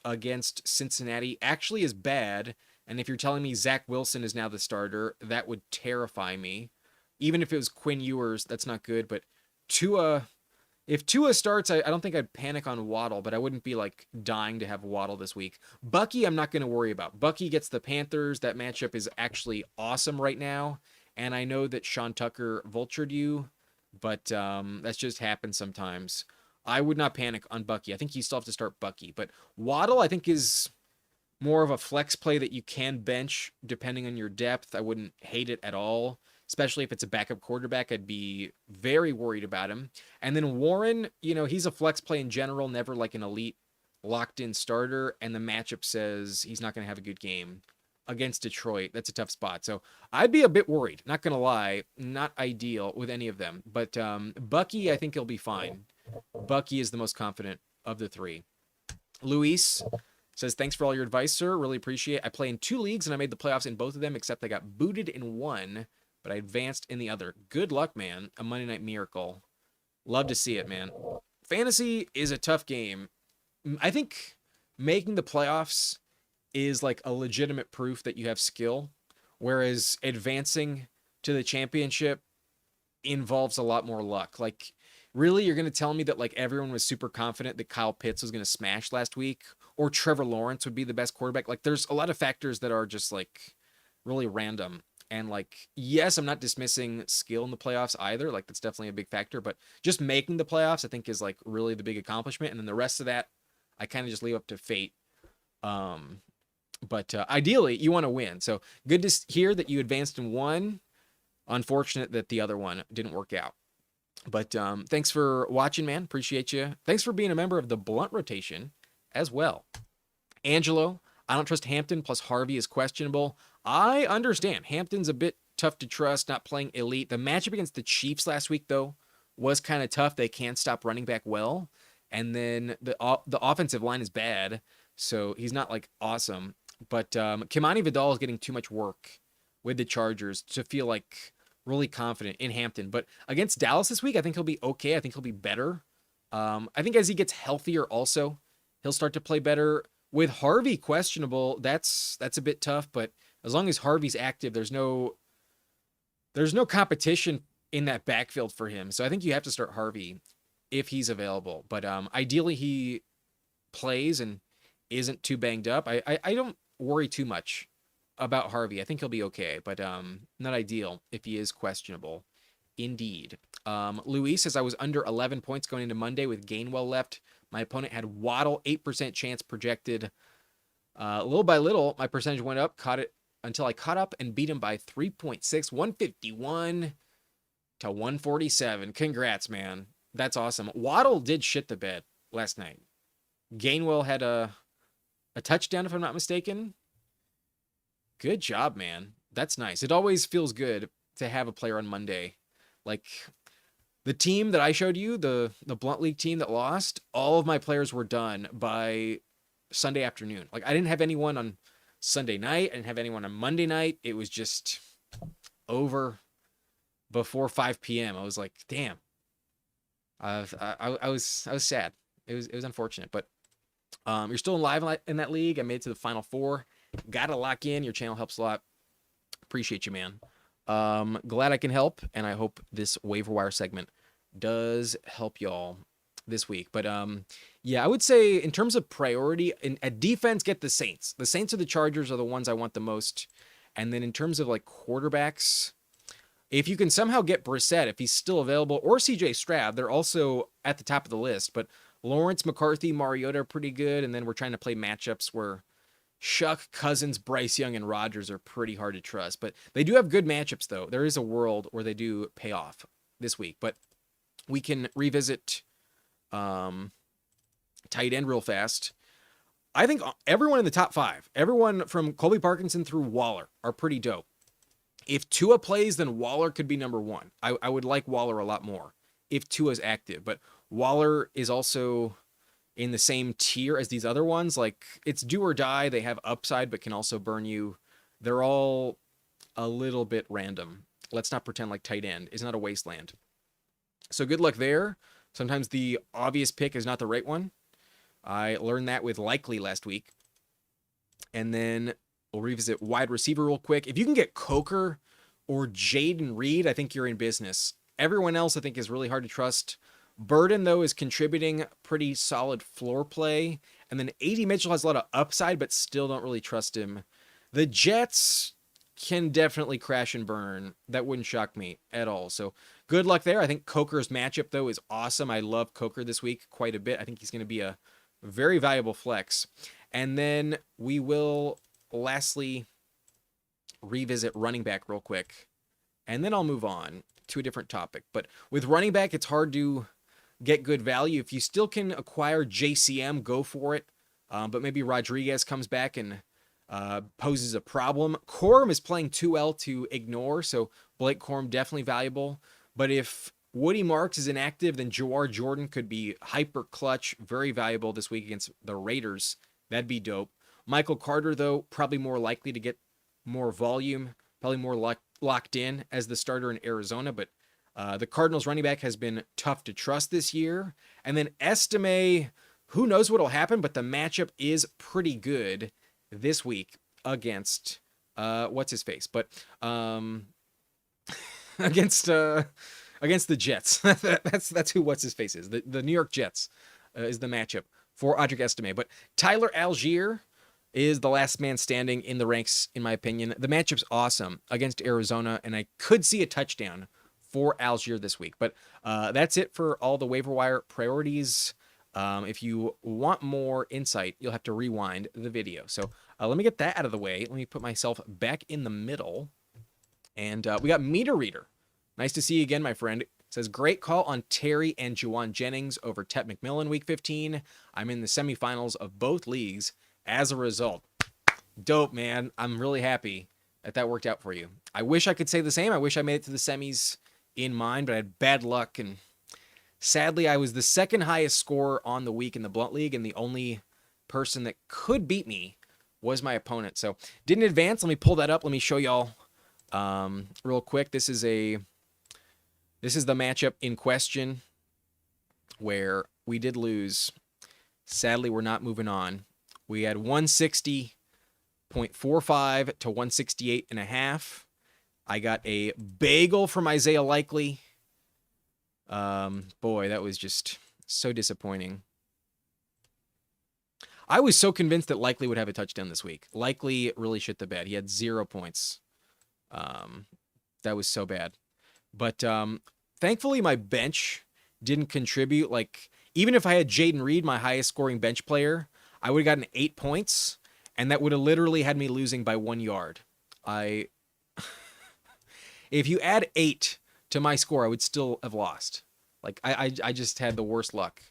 against Cincinnati actually is bad. And if you're telling me Zach Wilson is now the starter, that would terrify me. Even if it was Quinn Ewers, that's not good. But if Tua starts, I don't think I'd panic on Waddle, but I wouldn't be like dying to have Waddle this week. Bucky, I'm not going to worry about. Bucky gets the Panthers. That matchup is actually awesome right now. And I know that Sean Tucker vultured you, but that's just happens sometimes. I would not panic on Bucky. I think you still have to start Bucky, but Waddle I think is more of a flex play that you can bench depending on your depth. I wouldn't hate it at all, especially if it's a backup quarterback. I'd be very worried about him. And then Warren, he's a flex play in general, never like an elite locked in starter. And the matchup says he's not going to have a good game against Detroit. That's a tough spot. So I'd be a bit worried, not going to lie, not ideal with any of them. But Bucky, I think he'll be fine. Bucky is the most confident of the three. Luis says, thanks for all your advice, sir. Really appreciate it. I play in 2 leagues and I made the playoffs in both of them, except I got booted in one, but I advanced in the other. Good luck, man. A Monday Night Miracle. Love to see it, man. Fantasy is a tough game. I think making the playoffs is like a legitimate proof that you have skill, whereas advancing to the championship involves a lot more luck. Like, really, you're going to tell me that like everyone was super confident that Kyle Pitts was going to smash last week, or Trevor Lawrence would be the best quarterback? Like, there's a lot of factors that are just like really random. And like, yes, I'm not dismissing skill in the playoffs either. Like, that's definitely a big factor, but just making the playoffs, I think, is like really the big accomplishment. And then the rest of that, I kind of just leave up to fate. But ideally, you want to win. So good to hear that you advanced in one. Unfortunate that the other one didn't work out. But thanks for watching, man. Appreciate you. Thanks for being a member of the Blunt Rotation as well. Angelo, I don't trust Hampton, plus Harvey is questionable. I understand. Hampton's a bit tough to trust, not playing elite. The matchup against the Chiefs last week, though, was kind of tough. They can't stop running back well. And then the offensive line is bad, so he's not, like, awesome. But Kimani Vidal is getting too much work with the Chargers to feel, like, really confident in Hampton. But against Dallas this week, I think he'll be okay. I think he'll be better. I think as he gets healthier also, he'll start to play better. With Harvey questionable, that's a bit tough, but as long as Harvey's active, there's no competition in that backfield for him. So I think you have to start Harvey if he's available. But ideally he plays and isn't too banged up. I don't worry too much about Harvey. I think he'll be okay, but not ideal if he is questionable. Indeed. Luis says, I was under 11 points going into Monday with Gainwell left. My opponent had Waddle, 8% chance projected. Little by little, my percentage went up, until I caught up and beat him by 3.6, 151 to 147. Congrats, man. That's awesome. Waddle did shit the bed last night. Gainwell had a touchdown, if I'm not mistaken. Good job, man. That's nice. It always feels good to have a player on Monday. Like, the team that I showed you, the Blunt League team that lost, all of my players were done by Sunday afternoon. Like, I didn't have anyone on Sunday night. I didn't have anyone on Monday night. It was just over before 5 p.m. I was like, damn. I was sad. It was unfortunate, but you're still alive in that league. I made it to the Final Four. Got to lock in. Your channel helps a lot. Appreciate you, man. Glad I can help, and I hope this waiver wire segment does help y'all this week. But yeah, I would say in terms of priority, at defense, get the Saints. The Saints or the Chargers are the ones I want the most. And then in terms of like quarterbacks, if you can somehow get Brissett, if he's still available, or CJ Stroud, they're also at the top of the list. But Lawrence, McCarthy, Mariota are pretty good. And then we're trying to play matchups where Shuck, Cousins, Bryce Young, and Rodgers are pretty hard to trust. But they do have good matchups, though. There is a world where they do pay off this week. But we can revisit tight end real fast. I think everyone in the top 5, everyone from Colby Parkinson through Waller, are pretty dope. If Tua plays, then Waller could be number 1. I would like Waller a lot more if Tua's active. But Waller is also in the same tier as these other ones. Like, it's do or die. They have upside, but can also burn you. They're all a little bit random. Let's not pretend like tight end is not a wasteland. So good luck there. Sometimes the obvious pick is not the right one. I learned that with Likely last week. And then we'll revisit wide receiver real quick. If you can get Coker or Jaden Reed, I think you're in business. Everyone else I think is really hard to trust. Burden, though, is contributing pretty solid floor play. And then A.D. Mitchell has a lot of upside, but still don't really trust him. The Jets, can definitely crash and burn. That wouldn't shock me at all. So good luck there. I think Coker's matchup, though, is awesome. I love Coker this week quite a bit. I think he's going to be a very valuable flex. And then we will lastly revisit running back real quick. And then I'll move on to a different topic. But with running back, it's hard to get good value. If you still can acquire JCM, go for it. But maybe Rodriguez comes back and poses a problem. Corum is playing too well to ignore, so Blake Corum definitely valuable. But if Woody Marks is inactive, then Jawar Jordan could be hyper clutch, very valuable this week against the Raiders. That'd be dope. Michael Carter, though, probably more likely to get more volume, probably more locked in as the starter in Arizona. But the Cardinals running back has been tough to trust this year. And then Estime, who knows what will happen, but the matchup is pretty good this week against what's his face, but against the Jets. that's who what's his face is. The New York Jets is the matchup for Audric Estime. But Tyler Algier is the last man standing in the ranks, in my opinion. The matchup's awesome against Arizona, and I could see a touchdown for Algier this week. But that's it for all the waiver wire priorities. If you want more insight, you'll have to rewind the video. So let me get that out of the way. Let me put myself back in the middle. And we got Meter Reader. Nice to see you again, my friend. It says, great call on Terry and Juwan Jennings over Tet McMillan week 15. I'm in the semifinals of both leagues as a result. Dope, man. I'm really happy that worked out for you. I wish I could say the same. I wish I made it to the semis in mine, but I had bad luck, and sadly, I was the second highest scorer on the week in the Blunt League, and the only person that could beat me was my opponent. So didn't advance. Let me pull that up. Let me show y'all real quick. This is the matchup in question where we did lose. Sadly, we're not moving on. We had 160.45 to 168.5. I got a bagel from Isaiah Likely. Boy, that was just so disappointing. I was so convinced that Likely would have a touchdown this week. Likely really shit the bed. He had 0 points. That was so bad. But thankfully, my bench didn't contribute. Like, even if I had Jaden Reed, my highest scoring bench player, I would have gotten 8 points, and that would have literally had me losing by 1 yard. If you add 8 to my score, I would still have lost. Like, I just had the worst luck.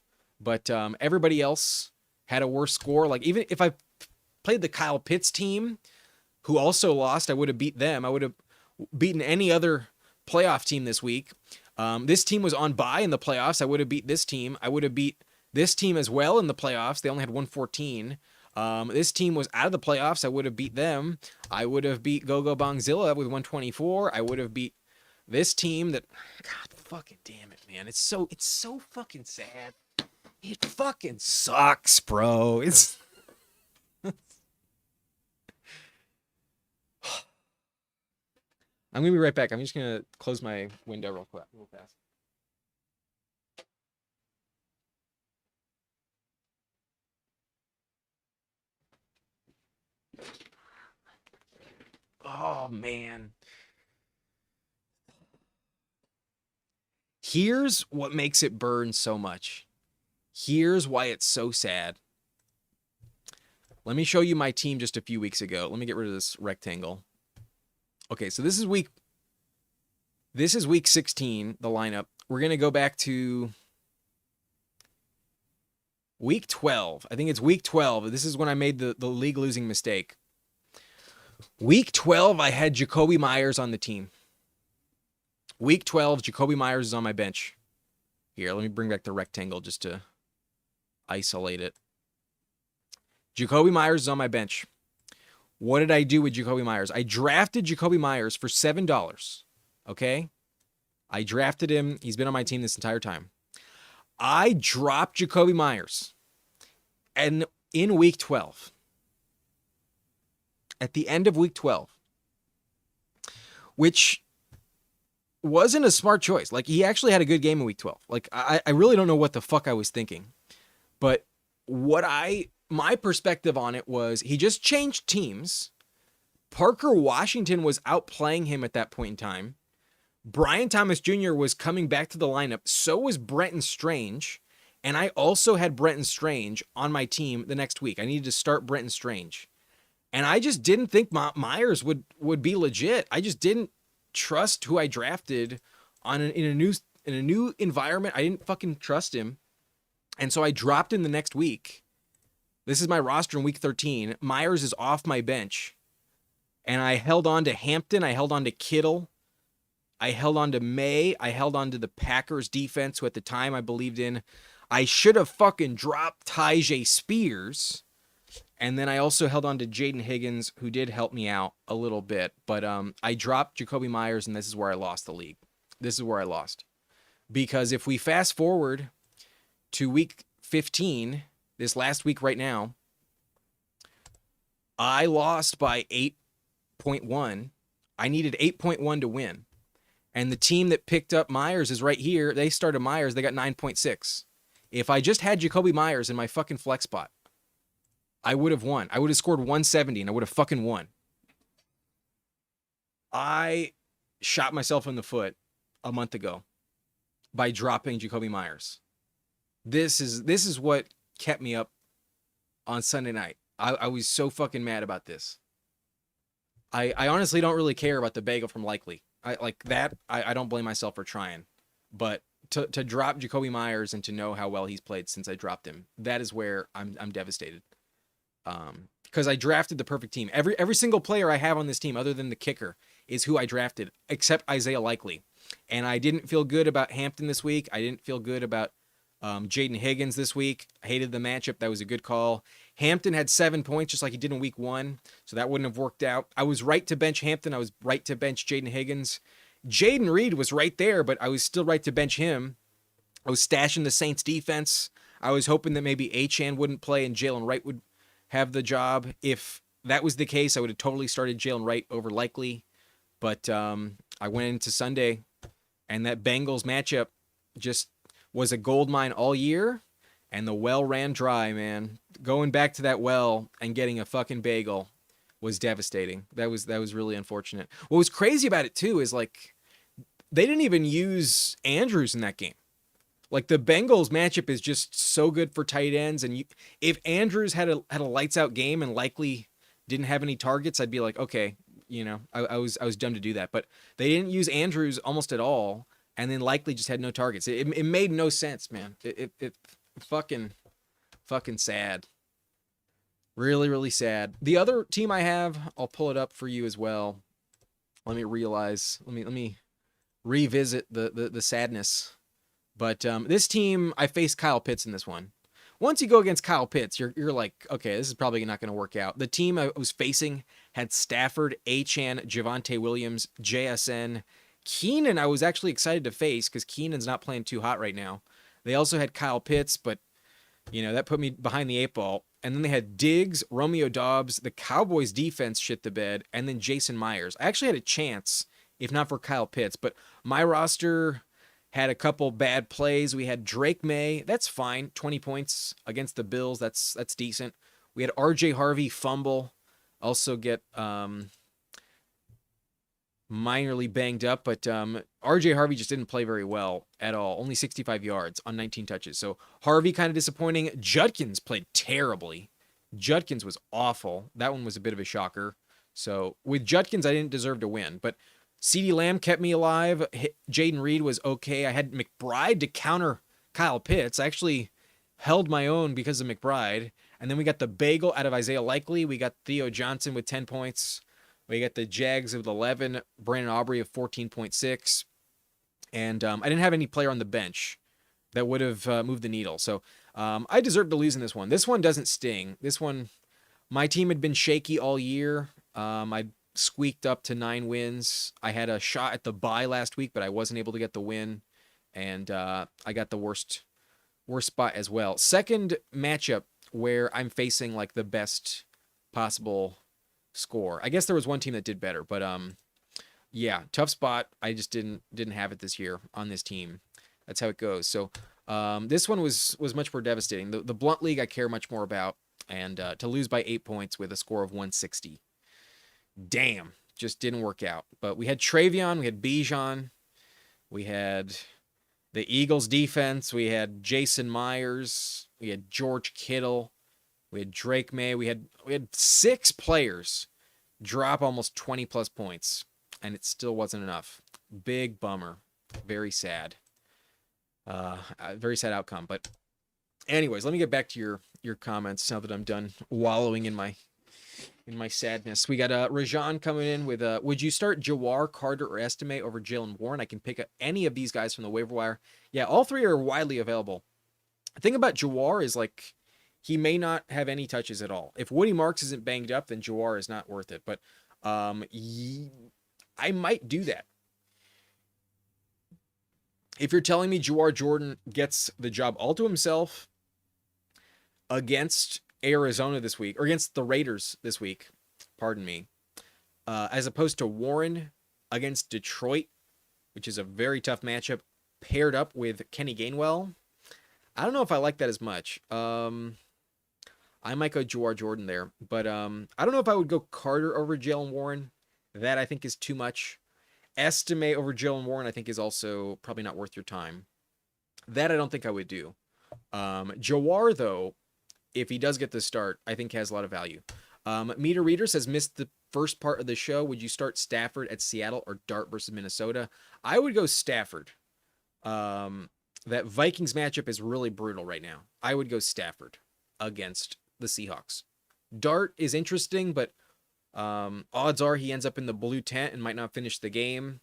But everybody else had a worse score. Like, even if I played the Kyle Pitts team, who also lost, I would have beat them. I would have beaten any other playoff team this week. This team was on bye in the playoffs. I would have beat this team. I would have beat this team as well in the playoffs. They only had 114. This team was out of the playoffs. I would have beat them. I would have beat Go-Go Bongzilla with 124. I would have beat this team that, God fucking damn it, man. It's so fucking sad. It fucking sucks, bro. It's I'm going to be right back. I'm just going to close my window real fast. Oh, man. Here's what makes it burn so much. Here's why it's so sad. Let me show you my team just a few weeks ago. Let me get rid of this rectangle. Okay, so this is week 16, the lineup. We're going to go back to week 12. I think it's week 12. This is when I made the league losing mistake. Week 12, I had Jacoby Myers on the team. Week 12, Jacoby Myers is on my bench. Here, let me bring back the rectangle just to isolate it. Jacoby Myers is on my bench. What did I do with Jacoby Myers? I drafted Jacoby Myers for $7. Okay? I drafted him. He's been on my team this entire time. I dropped Jacoby Myers and in week 12. At the end of week 12. Which wasn't a smart choice. Like, he actually had a good game in week 12. Like, I really don't know what the fuck I was thinking. But my perspective on it was he just changed teams, Parker Washington was outplaying him at that point in time. Brian Thomas Jr. was coming back to the lineup. So was Brenton Strange. And I also had Brenton Strange on my team the next week. I needed to start Brenton Strange. And I just didn't think Myers would be legit. I just didn't trust who I drafted in a new environment. I didn't fucking trust him. And so I dropped him the next week. This is my roster in week 13. Myers is off my bench. And I held on to Hampton. I held on to Kittle. I held on to May. I held on to the Packers defense, who at the time I believed in. I should have fucking dropped Tyjae Spears. And then I also held on to Jaden Higgins, who did help me out a little bit. But I dropped Jacoby Myers, and this is where I lost the league. This is where I lost. Because if we fast forward to week 15, this last week right now, I lost by 8.1. I needed 8.1 to win. And the team that picked up Myers is right here. They started Myers. They got 9.6. If I just had Jacoby Myers in my fucking flex spot, I would have won. I would have scored 170 and I would have fucking won. I shot myself in the foot a month ago by dropping Jacoby Myers. This is what kept me up on Sunday night. I was so fucking mad about this. I honestly don't really care about the bagel from Likely. I don't blame myself for trying. But to drop Jacoby Myers and to know how well he's played since I dropped him, that is where I'm devastated. Because I drafted the perfect team. Every single player I have on this team, other than the kicker, is who I drafted, except Isaiah Likely. And I didn't feel good about Hampton this week. I didn't feel good about Jaden Higgins this week. I hated the matchup. That was a good call. Hampton had 7 points, just like he did in week 1. So that wouldn't have worked out. I was right to bench Hampton. I was right to bench Jaden Higgins. Jaden Reed was right there, but I was still right to bench him. I was stashing the Saints defense. I was hoping that maybe Achane wouldn't play and Jalen Wright would have the job. If that was the case, I would have totally started Jalen Wright over Likely. But I went into Sunday, and that Bengals matchup just was a gold mine all year, and the well ran dry, man. Going back to that well and getting a fucking bagel was devastating. That was really unfortunate. What was crazy about it, too, is like they didn't even use Andrews in that game. Like the Bengals matchup is just so good for tight ends, and if Andrews had a lights out game and Likely didn't have any targets, I'd be like, okay, I was dumb to do that. But they didn't use Andrews almost at all, and then Likely just had no targets. It made no sense, man. It fucking sad. Really, really sad. The other team I have, I'll pull it up for you as well. Let me revisit the sadness. But this team, I faced Kyle Pitts in this one. Once you go against Kyle Pitts, you're like, okay, this is probably not going to work out. The team I was facing had Stafford, Achane, Javonte Williams, JSN. Keenan, I was actually excited to face because Keenan's not playing too hot right now. They also had Kyle Pitts, but, that put me behind the 8 ball. And then they had Diggs, Romeo Doubs, the Cowboys defense shit the bed, and then Jason Myers. I actually had a chance, if not for Kyle Pitts, but my roster had a couple bad plays. We had Drake May. That's fine. 20 points against the Bills. That's decent. We had RJ Harvey fumble. Also get minorly banged up, but RJ Harvey just didn't play very well at all. Only 65 yards on 19 touches. So Harvey kind of disappointing. Judkins played terribly. Judkins was awful. That one was a bit of a shocker. So with Judkins, I didn't deserve to win, but CeeDee Lamb kept me alive. Jaden Reed was okay. I had McBride to counter Kyle Pitts. I actually held my own because of McBride. And then we got the bagel out of Isaiah Likely. We got Theo Johnson with 10 points. We got the Jags with 11. Brandon Aubrey of 14.6. And I didn't have any player on the bench that would have moved the needle. So I deserved to lose in this one. This one doesn't sting. This one, my team had been shaky all year. I squeaked up to 9 wins. I had a shot at the bye last week, but I wasn't able to get the win. And I got the worst spot as well. Second matchup where I'm facing like the best possible score. I guess there was one team that did better, but yeah, tough spot. I just didn't have it this year on this team. That's how it goes. So this one was much more devastating. The Blunt League I care much more about, and to lose by 8 points with a score of 160. damn, just didn't work out. But we had Travion, we had Bijan, we had the Eagles defense, we had Jason Myers, we had George Kittle, we had Drake May, we had 6 players drop almost 20 plus points, and it still wasn't enough. Big bummer. Very sad. Very sad outcome. But anyways, let me get back to your comments now that I'm done wallowing in my sadness. We got Rajan coming in with would you start Jawar, Carter, or Estimate over Jalen Warren? I can pick up any of these guys from the waiver wire. Yeah, all 3 are widely available. The thing about Jawar is, like, he may not have any touches at all. If Woody Marks isn't banged up, then Jawar is not worth it. But I might do that. If you're telling me Jawar Jordan gets the job all to himself against Arizona this week, or against the Raiders this week, pardon me, as opposed to Warren against Detroit, which is a very tough matchup, paired up with Kenny Gainwell, I don't know if I like that as much. I might go Jawar Jordan there, but I don't know if I would go Carter over Jalen Warren. That I think is too much. Estimate over Jalen Warren I think is also probably not worth your time. That I don't think I would do. Jawar, though, if he does get the start, I think has a lot of value. Meter Reader says, missed the first part of the show. Would you start Stafford at Seattle or Dart versus Minnesota? I would go Stafford. That Vikings matchup is really brutal right now. I would go Stafford against the Seahawks. Dart is interesting, but odds are he ends up in the blue tent and might not finish the game.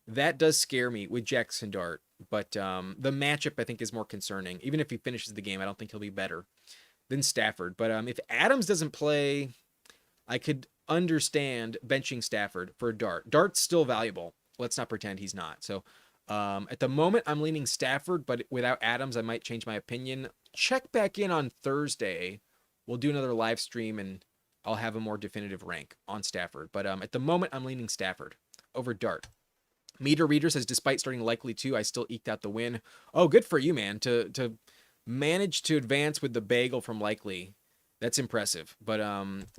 That does scare me with Jackson Dart, but the matchup I think is more concerning. Even if he finishes the game, I don't think he'll be better than Stafford. But if Adams doesn't play, I could understand benching Stafford for Dart. Dart's still valuable. Let's not pretend he's not. So at the moment, I'm leaning Stafford, but without Adams, I might change my opinion. Check back in on Thursday. We'll do another live stream, and I'll have a more definitive rank on Stafford. But at the moment, I'm leaning Stafford over Dart. Meter Reader says, despite starting likely 2, I still eked out the win. Oh, good for you, man. To manage to advance with the bagel from likely. That's impressive. But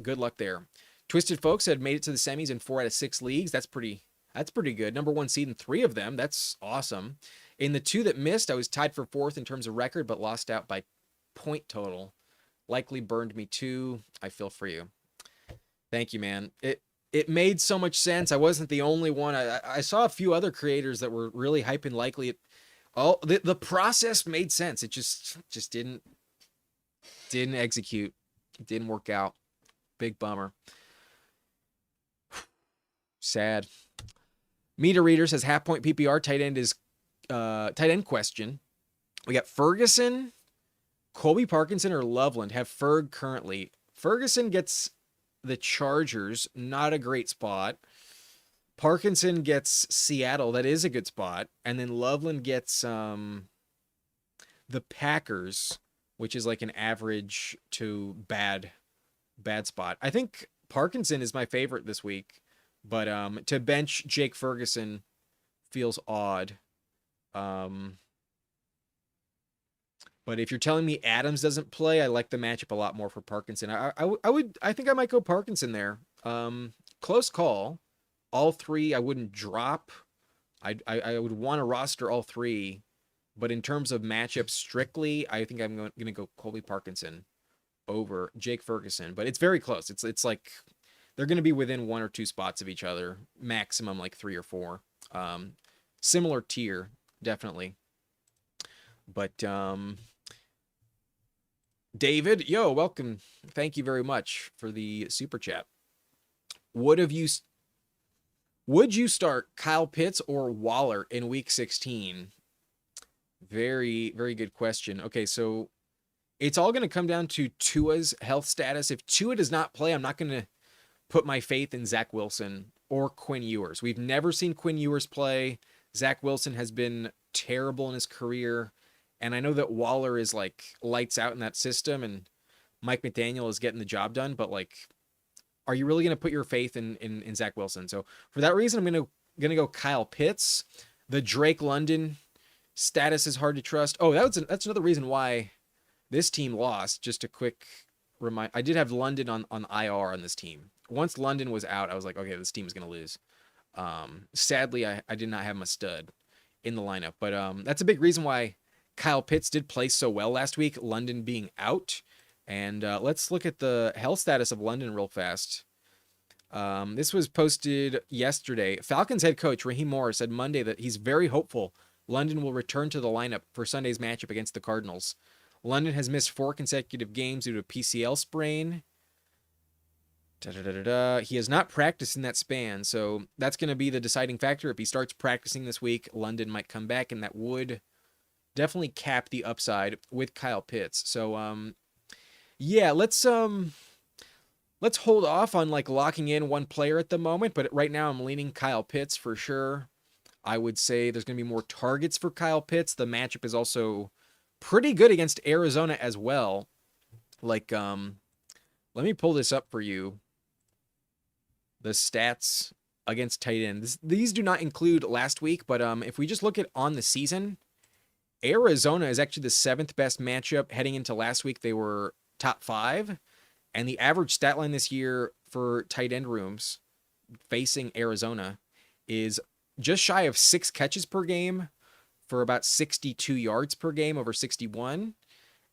good luck there. Twisted Folks had made it to the semis in 4 out of 6 leagues. That's pretty good. Number 1 seed in 3 of them. That's awesome. In the 2 that missed, I was tied for 4th in terms of record, but lost out by point total. Likely burned me too. I feel for you. Thank you, man. It made so much sense. I wasn't the only one. I saw a few other creators that were really hyping likely. The process made sense. It just didn't execute. It didn't work out. Big bummer. Sad. Meter Reader says half point PPR tight end question. We got Ferguson, Colby Parkinson, or Loveland. Have Ferg currently. Ferguson gets the Chargers, not a great spot. Parkinson gets Seattle, that is a good spot. And then Loveland gets the Packers, which is like an average to bad spot. I think Parkinson is my favorite this week, but to bench Jake Ferguson feels odd. But if you're telling me Adams doesn't play, I like the matchup a lot more for Parkinson. I think I might go Parkinson there. Close call. All 3 I wouldn't drop. I would want to roster all 3, but in terms of matchup strictly, I think I'm going to go Colby Parkinson over Jake Ferguson. But it's very close. It's like they're going to be within 1 or 2 spots of each other, maximum like 3 or 4. Similar tier, definitely. But David, yo, welcome. Thank you very much for the super chat. Would you start Kyle Pitts or Waller in week 16? Very, very good question. Okay, so it's all going to come down to Tua's health status. If Tua does not play, I'm not going to put my faith in Zach Wilson or Quinn Ewers. We've never seen Quinn Ewers play. Zach Wilson has been terrible in his career. And I know that Waller is like lights out in that system and Mike McDaniel is getting the job done, but like, are you really going to put your faith in Zach Wilson? So for that reason, I'm going to go Kyle Pitts. The Drake London status is hard to trust. Oh, that's another reason why this team lost. Just a quick I did have London on IR on this team. Once London was out, I was like, okay, this team is going to lose. Sadly, I did not have my stud in the lineup, but that's a big reason why Kyle Pitts did play so well last week, London being out. And let's look at the health status of London real fast. This was posted yesterday. Falcons head coach Raheem Morris said Monday that he's very hopeful London will return to the lineup for Sunday's matchup against the Cardinals. London has missed 4 consecutive games due to a PCL sprain. He has not practiced in that span, so that's going to be the deciding factor. If he starts practicing this week, London might come back, and that would definitely cap the upside with Kyle Pitts. So, yeah, let's hold off on like locking in one player at the moment, but right now I'm leaning Kyle Pitts for sure. I would say there's going to be more targets for Kyle Pitts. The matchup is also pretty good against Arizona as well. Like, let me pull this up for you. The stats against tight end. These do not include last week, but if we just look at on the season, Arizona is actually the 7th best matchup. Heading into last week, they were top 5. And the average stat line this year for tight end rooms facing Arizona is just shy of 6 catches per game for about 62 yards per game over 61.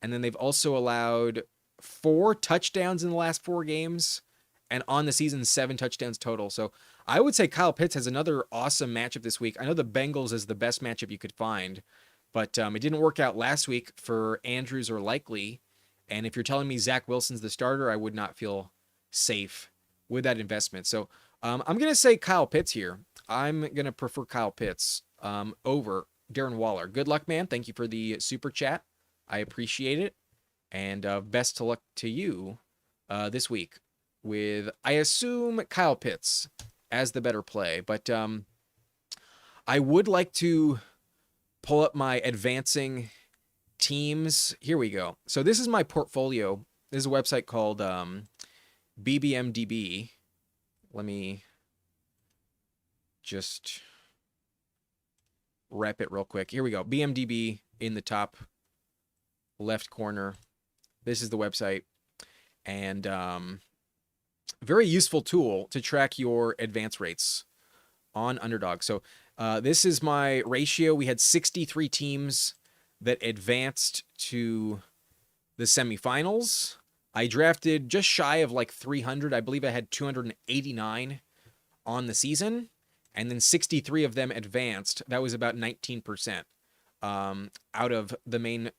And then they've also allowed 4 touchdowns in the last 4 games. And on the season, 7 touchdowns total. So I would say Kyle Pitts has another awesome matchup this week. I know the Bengals is the best matchup you could find. But it didn't work out last week for Andrews or Likely. And if you're telling me Zach Wilson's the starter, I would not feel safe with that investment. So I'm going to say Kyle Pitts here. I'm going to prefer Kyle Pitts over Darren Waller. Good luck, man. Thank you for the super chat. I appreciate it. And best of luck to you this week with, I assume, Kyle Pitts as the better play. But I would like to pull up my advancing teams. Here we go. So this is my portfolio. This is a website called BBMDB. Let me just rep it real quick. Here we go. BMDB in the top left corner. This is the website. And very useful tool to track your advance rates on Underdog. So this is my ratio. We had 63 teams that advanced to the semifinals. I drafted just shy of like 300. I believe I had 289 on the season, and then 63 of them advanced. That was about 19% out of the main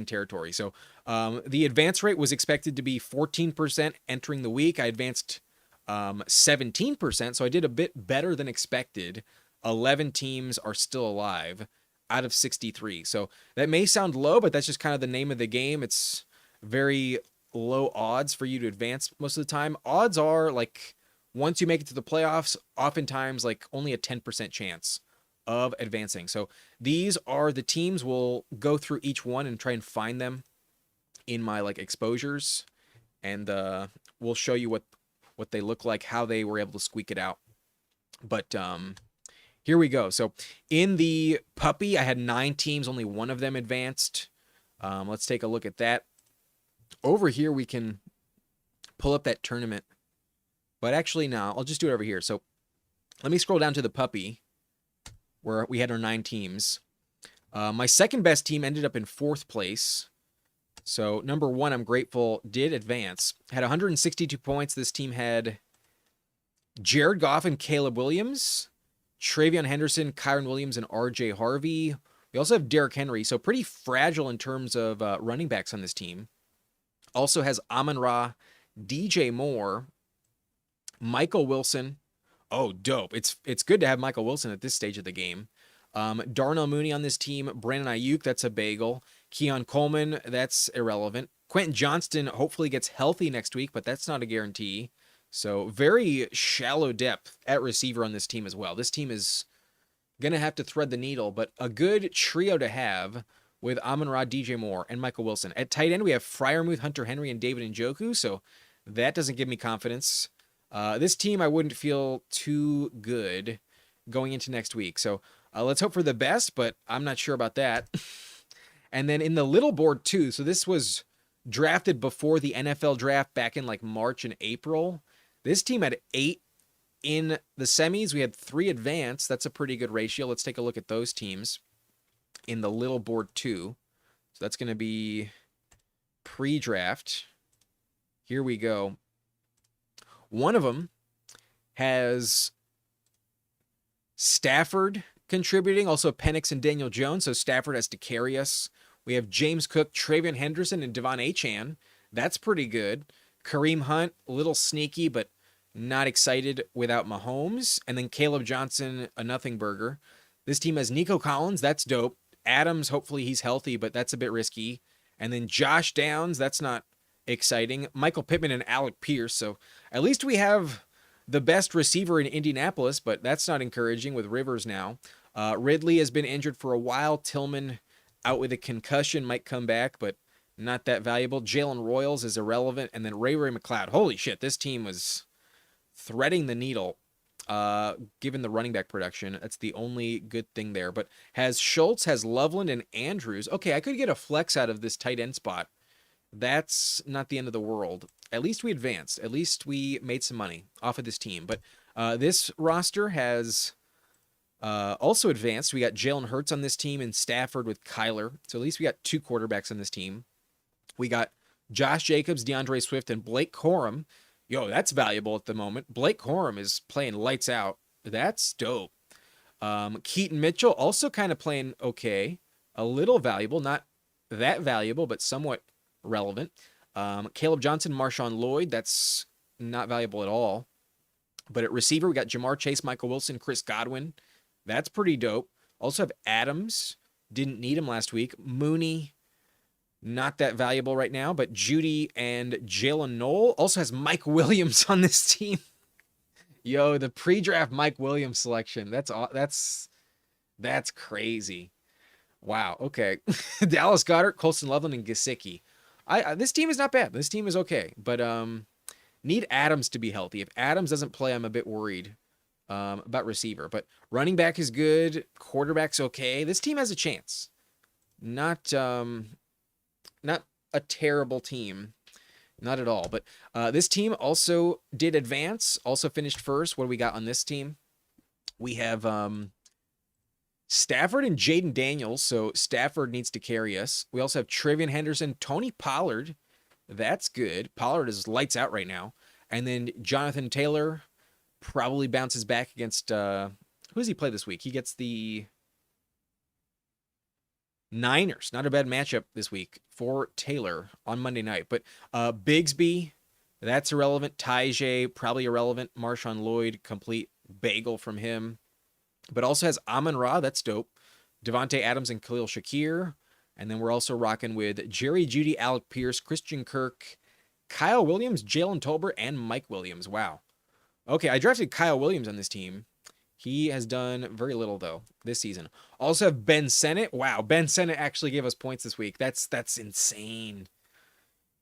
territory. So the advance rate was expected to be 14% entering the week. I advanced 17%, so I did a bit better than expected. 11 teams are still alive out of 63. So that may sound low, but that's just kind of the name of the game. It's very low odds for you to advance most of the time. Odds are like once you make it to the playoffs, oftentimes like only a 10% chance of advancing. So these are the teams. We'll go through each one and try and find them in my like exposures, and we'll show you what they look like, how they were able to squeak it out. But here we go. So in the puppy, I had 9 teams, only one of them advanced. Let's take a look at that. Over here, we can pull up that tournament. But actually, no, I'll just do it over here. So let me scroll down to the puppy, where we had our 9 teams. My second best team ended up in 4th place. So number 1, I'm grateful, did advance. Had 162 points. This team had Jared Goff and Caleb Williams, Travion Henderson, Kyron Williams, and RJ Harvey. We also have Derrick Henry, so pretty fragile in terms of running backs on this team. Also has Amon-Ra, DJ Moore, Michael Wilson. Oh, dope. It's good to have Michael Wilson at this stage of the game. Darnell Mooney on this team. Brandon Ayuk, that's a bagel. Keon Coleman, that's irrelevant. Quentin Johnston hopefully gets healthy next week, but that's not a guarantee. So very shallow depth at receiver on this team as well. This team is going to have to thread the needle, but a good trio to have with Amon-Ra, DJ Moore, and Michael Wilson. At tight end, we have Freiermuth, Hunter Henry, and David Njoku, so that doesn't give me confidence. This team, I wouldn't feel too good going into next week. So let's hope for the best, but I'm not sure about that. And then in the little board too, so this was drafted before the NFL draft back in like March and April. This team had 8 in the semis. We had 3 advanced. That's a pretty good ratio. Let's take a look at those teams in the little board 2. So that's going to be pre-draft. Here we go. One of them has Stafford contributing, also Penix and Daniel Jones, so Stafford has to carry us. We have James Cook, Travion Henderson, and Devon Achane. That's pretty good. Kareem Hunt, a little sneaky, but not excited without Mahomes. And then Caleb Johnson, a nothing burger. This team has Nico Collins. That's dope. Adams, hopefully he's healthy, but that's a bit risky. And then Josh Downs, that's not exciting. Michael Pittman and Alec Pierce. So at least we have the best receiver in Indianapolis, but that's not encouraging with Rivers now. Ridley has been injured for a while. Tillman out with a concussion, might come back, but not that valuable. Jalen Royals is irrelevant. And then Ray McLeod. Holy shit, this team was threading the needle given the running back production. That's the only good thing there. But has Schultz, has Loveland, and Andrews. Okay, I could get a flex out of this tight end spot. That's not the end of the world. At least we advanced. At least we made some money off of this team. But this roster has also advanced. We got Jalen Hurts on this team and Stafford with Kyler. So at least we got 2 quarterbacks on this team. We got Josh Jacobs, DeAndre Swift, and Blake Corum. Yo, that's valuable at the moment. Blake Corum is playing lights out. That's dope. Keaton Mitchell also kind of playing okay. A little valuable. Not that valuable, but somewhat relevant. Caleb Johnson, Marshawn Lloyd. That's not valuable at all. But at receiver, we got Jamar Chase, Michael Wilson, Chris Godwin. That's pretty dope. Also have Adams. Didn't need him last week. Mooney, not that valuable right now. But Judy and Jalen Knoll. Also has Mike Williams on this team. Yo, the pre-draft Mike Williams selection. That's crazy. Wow. Okay. Dallas Goedert, Colston Loveland, and Gesicki. This team is not bad. This team is okay. But need Adams to be healthy. If Adams doesn't play, I'm a bit worried about receiver. But running back is good. Quarterback's okay. This team has a chance. Not a terrible team. Not at all. But this team also did advance. Also finished first. What do we got on this team? We have Stafford and Jaden Daniels. So Stafford needs to carry us. We also have Travion Henderson, Tony Pollard. That's good. Pollard is lights out right now. And then Jonathan Taylor probably bounces back against who does he play this week? He gets the Niners. Not a bad matchup this week for Taylor on Monday night. But Bigsby, that's irrelevant. Tajay, probably irrelevant. Marshawn Lloyd, complete bagel from him. But also has Amon-Ra, that's dope. Devontae Adams and Khalil Shakir. And then we're also rocking with Jerry Jeudy, Alec Pierce, Christian Kirk, Kyle Williams, Jalen Tolbert, and Mike Williams. Wow. Okay, I drafted Kyle Williams on this team. He has done very little, though, this season. Also have Ben Sennett. Wow, Ben Sennett actually gave us points this week. That's insane.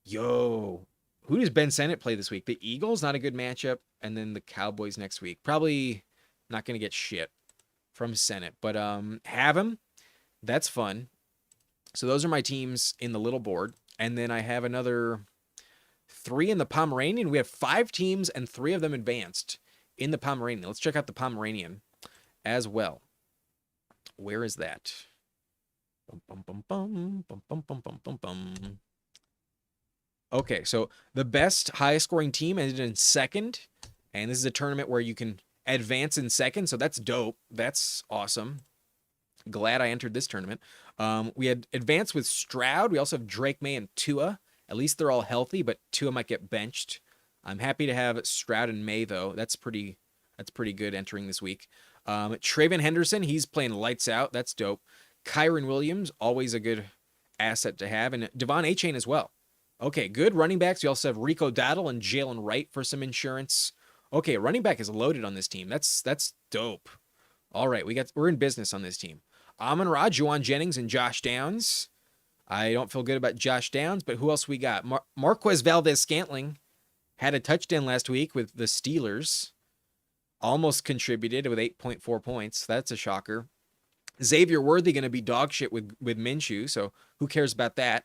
Yo. Who does Ben Sennett play this week? The Eagles, not a good matchup. And then the Cowboys next week. Probably not going to get shit from Sennett. But have him. That's fun. So those are my teams in the little board. And then I have another 3 in the Pomeranian. We have 5 teams and 3 of them advanced in the Pomeranian. Let's check out the Pomeranian as well. Where is that? Okay, so the best highest scoring team ended in second. And this is a tournament where you can advance in second. So that's dope. That's awesome. Glad I entered this tournament. We had advanced with Stroud. We also have Drake May and Tua. At least they're all healthy, but Tua might get benched. I'm happy to have Stroud and May, though. That's pretty good entering this week. Travion Henderson, he's playing lights out. That's dope. Kyron Williams, always a good asset to have. And Devon Achane as well. Okay, good running backs. We also have Rico Dowdle and Jalen Wright for some insurance. Okay, running back is loaded on this team. That's dope. All right, we're in business on this team. Amon-Ra, Juwan Jennings, and Josh Downs. I don't feel good about Josh Downs, but who else we got? Marquez Valdez-Scantling had a touchdown last week with the Steelers. Almost contributed with 8.4 points. That's a shocker. Xavier Worthy going to be dog shit with Minshew, so who cares about that?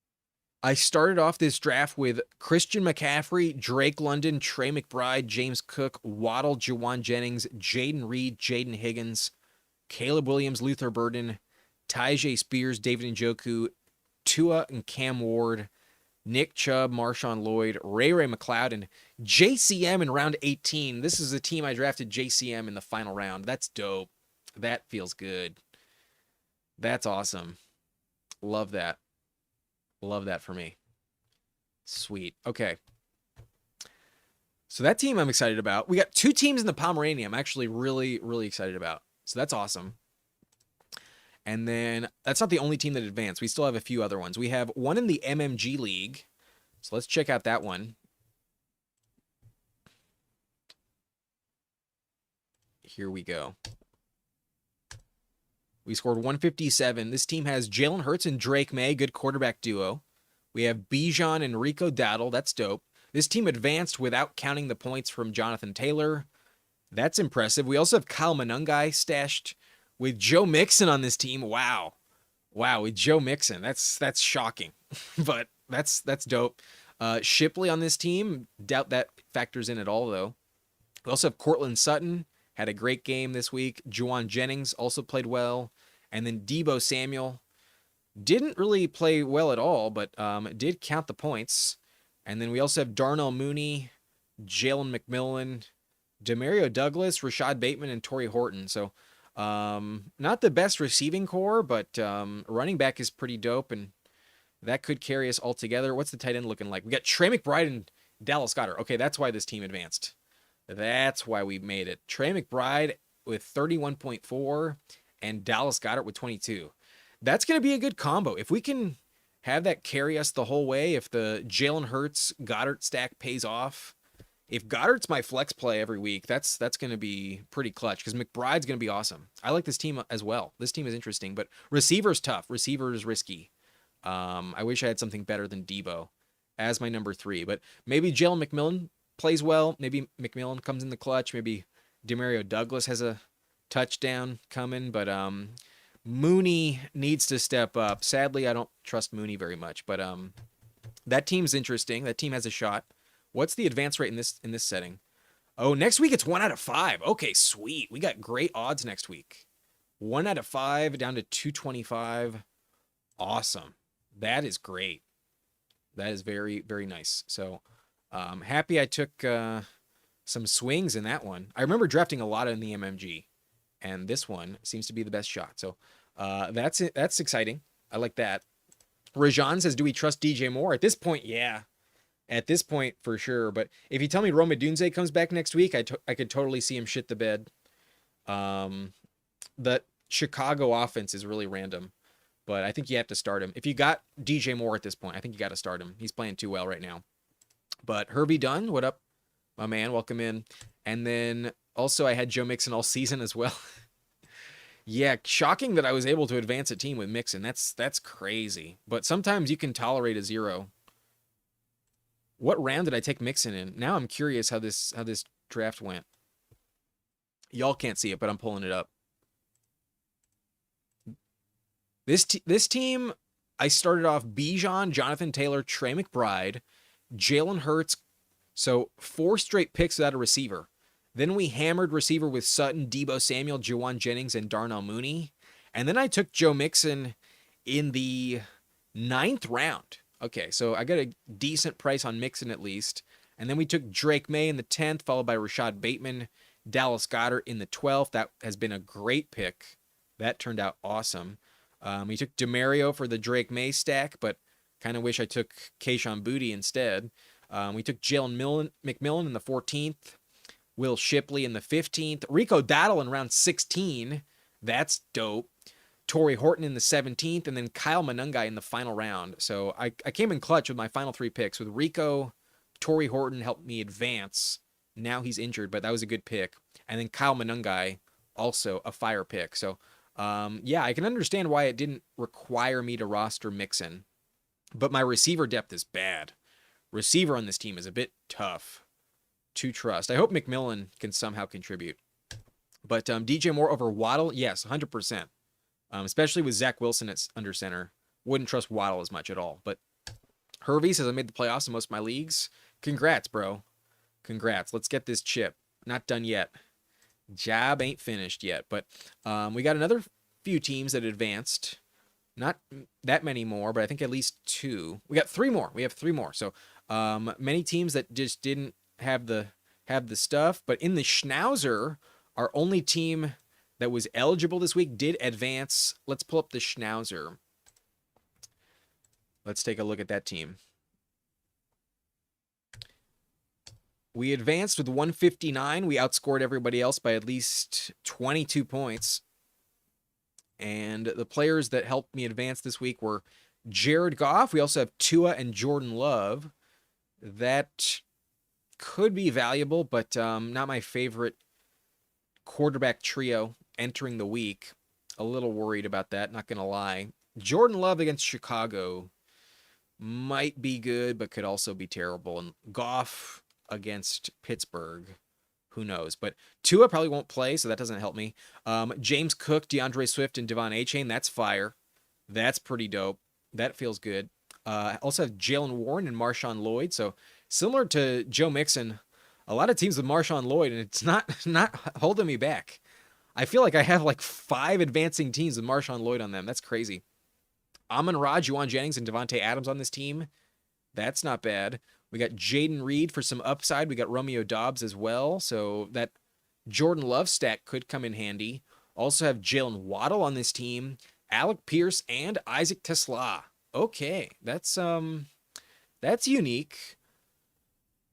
I started off this draft with Christian McCaffrey, Drake London, Trey McBride, James Cook, Waddle, Juwan Jennings, Jaden Reed, Jaden Higgins, Caleb Williams, Luther Burden, Tyjae Spears, David Njoku, Tua and Cam Ward, Nick Chubb, Marshawn Lloyd, Ray McLeod, and JCM in round 18. This is the team I drafted JCM in the final round. That's dope. That feels good. That's awesome. Love that. Love that for me. Sweet. Okay. So that team I'm excited about. We got 2 teams in the Pomerania I'm actually really, really excited about. So that's awesome. And then that's not the only team that advanced. We still have a few other ones. We have one in the MMG League. So let's check out that one. Here we go. We scored 157. This team has Jalen Hurts and Drake May, good quarterback duo. We have Bijan and Rico Dowdle. That's dope. This team advanced without counting the points from Jonathan Taylor. That's impressive. We also have Kyle Monangai stashed with Joe Mixon on this team. Wow. Wow, with Joe Mixon. That's shocking. But that's dope. Shipley on this team. Doubt that factors in at all, though. We also have Cortland Sutton. Had a great game this week. Juwan Jennings also played well. And then Deebo Samuel didn't really play well at all, but did count the points. And then we also have Darnell Mooney, Jalen McMillan, Demario Douglas, Rashad Bateman, and Torrey Horton. So not the best receiving core, but running back is pretty dope, and that could carry us all together. What's the tight end looking like? We got Trey McBride and Dallas Goedert. Okay, that's why this team advanced. That's why we made it. Trey McBride with 31.4 and Dallas Goedert with 22. That's going to be a good combo. If we can have that carry us the whole way, if the Jalen Hurts Goddard stack pays off, if Goddard's my flex play every week, that's going to be pretty clutch because McBride's going to be awesome. I like this team as well. This team is interesting, but receiver's tough. Receiver is risky. I wish I had something better than Deebo as my number 3, but maybe Jalen McMillan plays well. Maybe McMillan comes in the clutch. Maybe Demario Douglas has a touchdown coming, but Mooney needs to step up. Sadly, I don't trust Mooney very much, but that team's interesting. That team has a shot. What's the advance rate in this setting? Oh, next week it's 1 out of 5. Okay, sweet. We got great odds next week. 1 out of 5 down to 225. Awesome. That is great. That is very, very nice. So happy I took some swings in that one. I remember drafting a lot in the MMG, and this one seems to be the best shot. So that's it. That's exciting. I like that. Rajan says, do we trust DJ Moore? At this point, yeah. At this point, for sure. But if you tell me Rome Odunze comes back next week, I could totally see him shit the bed. The Chicago offense is really random, but I think you have to start him. If you got DJ Moore at this point, I think you got to start him. He's playing too well right now. But Herbie Dunn, what up, my man? Welcome in. And then also I had Joe Mixon all season as well. Yeah, shocking that I was able to advance a team with Mixon. That's crazy. But sometimes you can tolerate a 0. What round did I take Mixon in? Now I'm curious how this draft went. Y'all can't see it, but I'm pulling it up. This team, I started off Bijan, Jonathan Taylor, Trey McBride, Jalen Hurts. So 4 straight picks without a receiver. Then we hammered receiver with Sutton, Deebo Samuel, Juwan Jennings, and Darnell Mooney. And then I took Joe Mixon in the 9th round. Okay, so I got a decent price on Mixon at least. And then we took Drake May in the 10th, followed by Rashad Bateman, Dallas Goedert in the 12th. That has been a great pick. That turned out awesome. We took Demario for the Drake May stack, but kind of wish I took Kayshon Boutte instead. We took Jalen McMillan in the 14th, Will Shipley in the 15th, Rico Dowdle in round 16. That's dope. Torrey Horton in the 17th, and then Kyle Monangai in the final round. So I came in clutch with my final 3 picks. With Rico, Torrey Horton helped me advance. Now he's injured, but that was a good pick. And then Kyle Monangai, also a fire pick. So, yeah, I can understand why it didn't require me to roster Mixon. But my receiver depth is bad. Receiver on this team is a bit tough to trust. I hope McMillan can somehow contribute. But DJ Moore over Waddle, yes, 100%. Especially with Zach Wilson at under center. Wouldn't trust Waddle as much at all. But Hervey says I made the playoffs in most of my leagues. Congrats, bro. Congrats. Let's get this chip. Not done yet. Job ain't finished yet. But we got another few teams that advanced. Not that many more, but I think at least 2. We got 3 more. We have 3 more. So many teams that just didn't have the stuff. But in the Schnauzer, our only team that was eligible this week did advance. Let's pull up the Schnauzer. Let's take a look at that team. We advanced with 159. We outscored everybody else by at least 22 points. And the players that helped me advance this week were Jared Goff. We also have Tua and Jordan Love. That could be valuable, but not my favorite quarterback trio entering the week. A little worried about that, not going to lie. Jordan Love against Chicago might be good, but could also be terrible. And Goff against Pittsburgh, who knows? But Tua probably won't play, so that doesn't help me. James Cook, DeAndre Swift, and Devon Achane, that's fire. That's pretty dope. That feels good. Also have Jalen Warren and Marshawn Lloyd. So similar to Joe Mixon, a lot of teams with Marshawn Lloyd, and it's not holding me back. I feel like I have like 5 advancing teams with Marshawn Lloyd on them. That's crazy. Amon-Ra, Juwan Jennings, and Devontae Adams on this team. That's not bad. We got Jaden Reed for some upside. We got Romeo Doubs as well. So that Jordan Love stack could come in handy. Also have Jalen Waddle on this team, Alec Pierce, and Isaac Tesla. Okay, that's unique.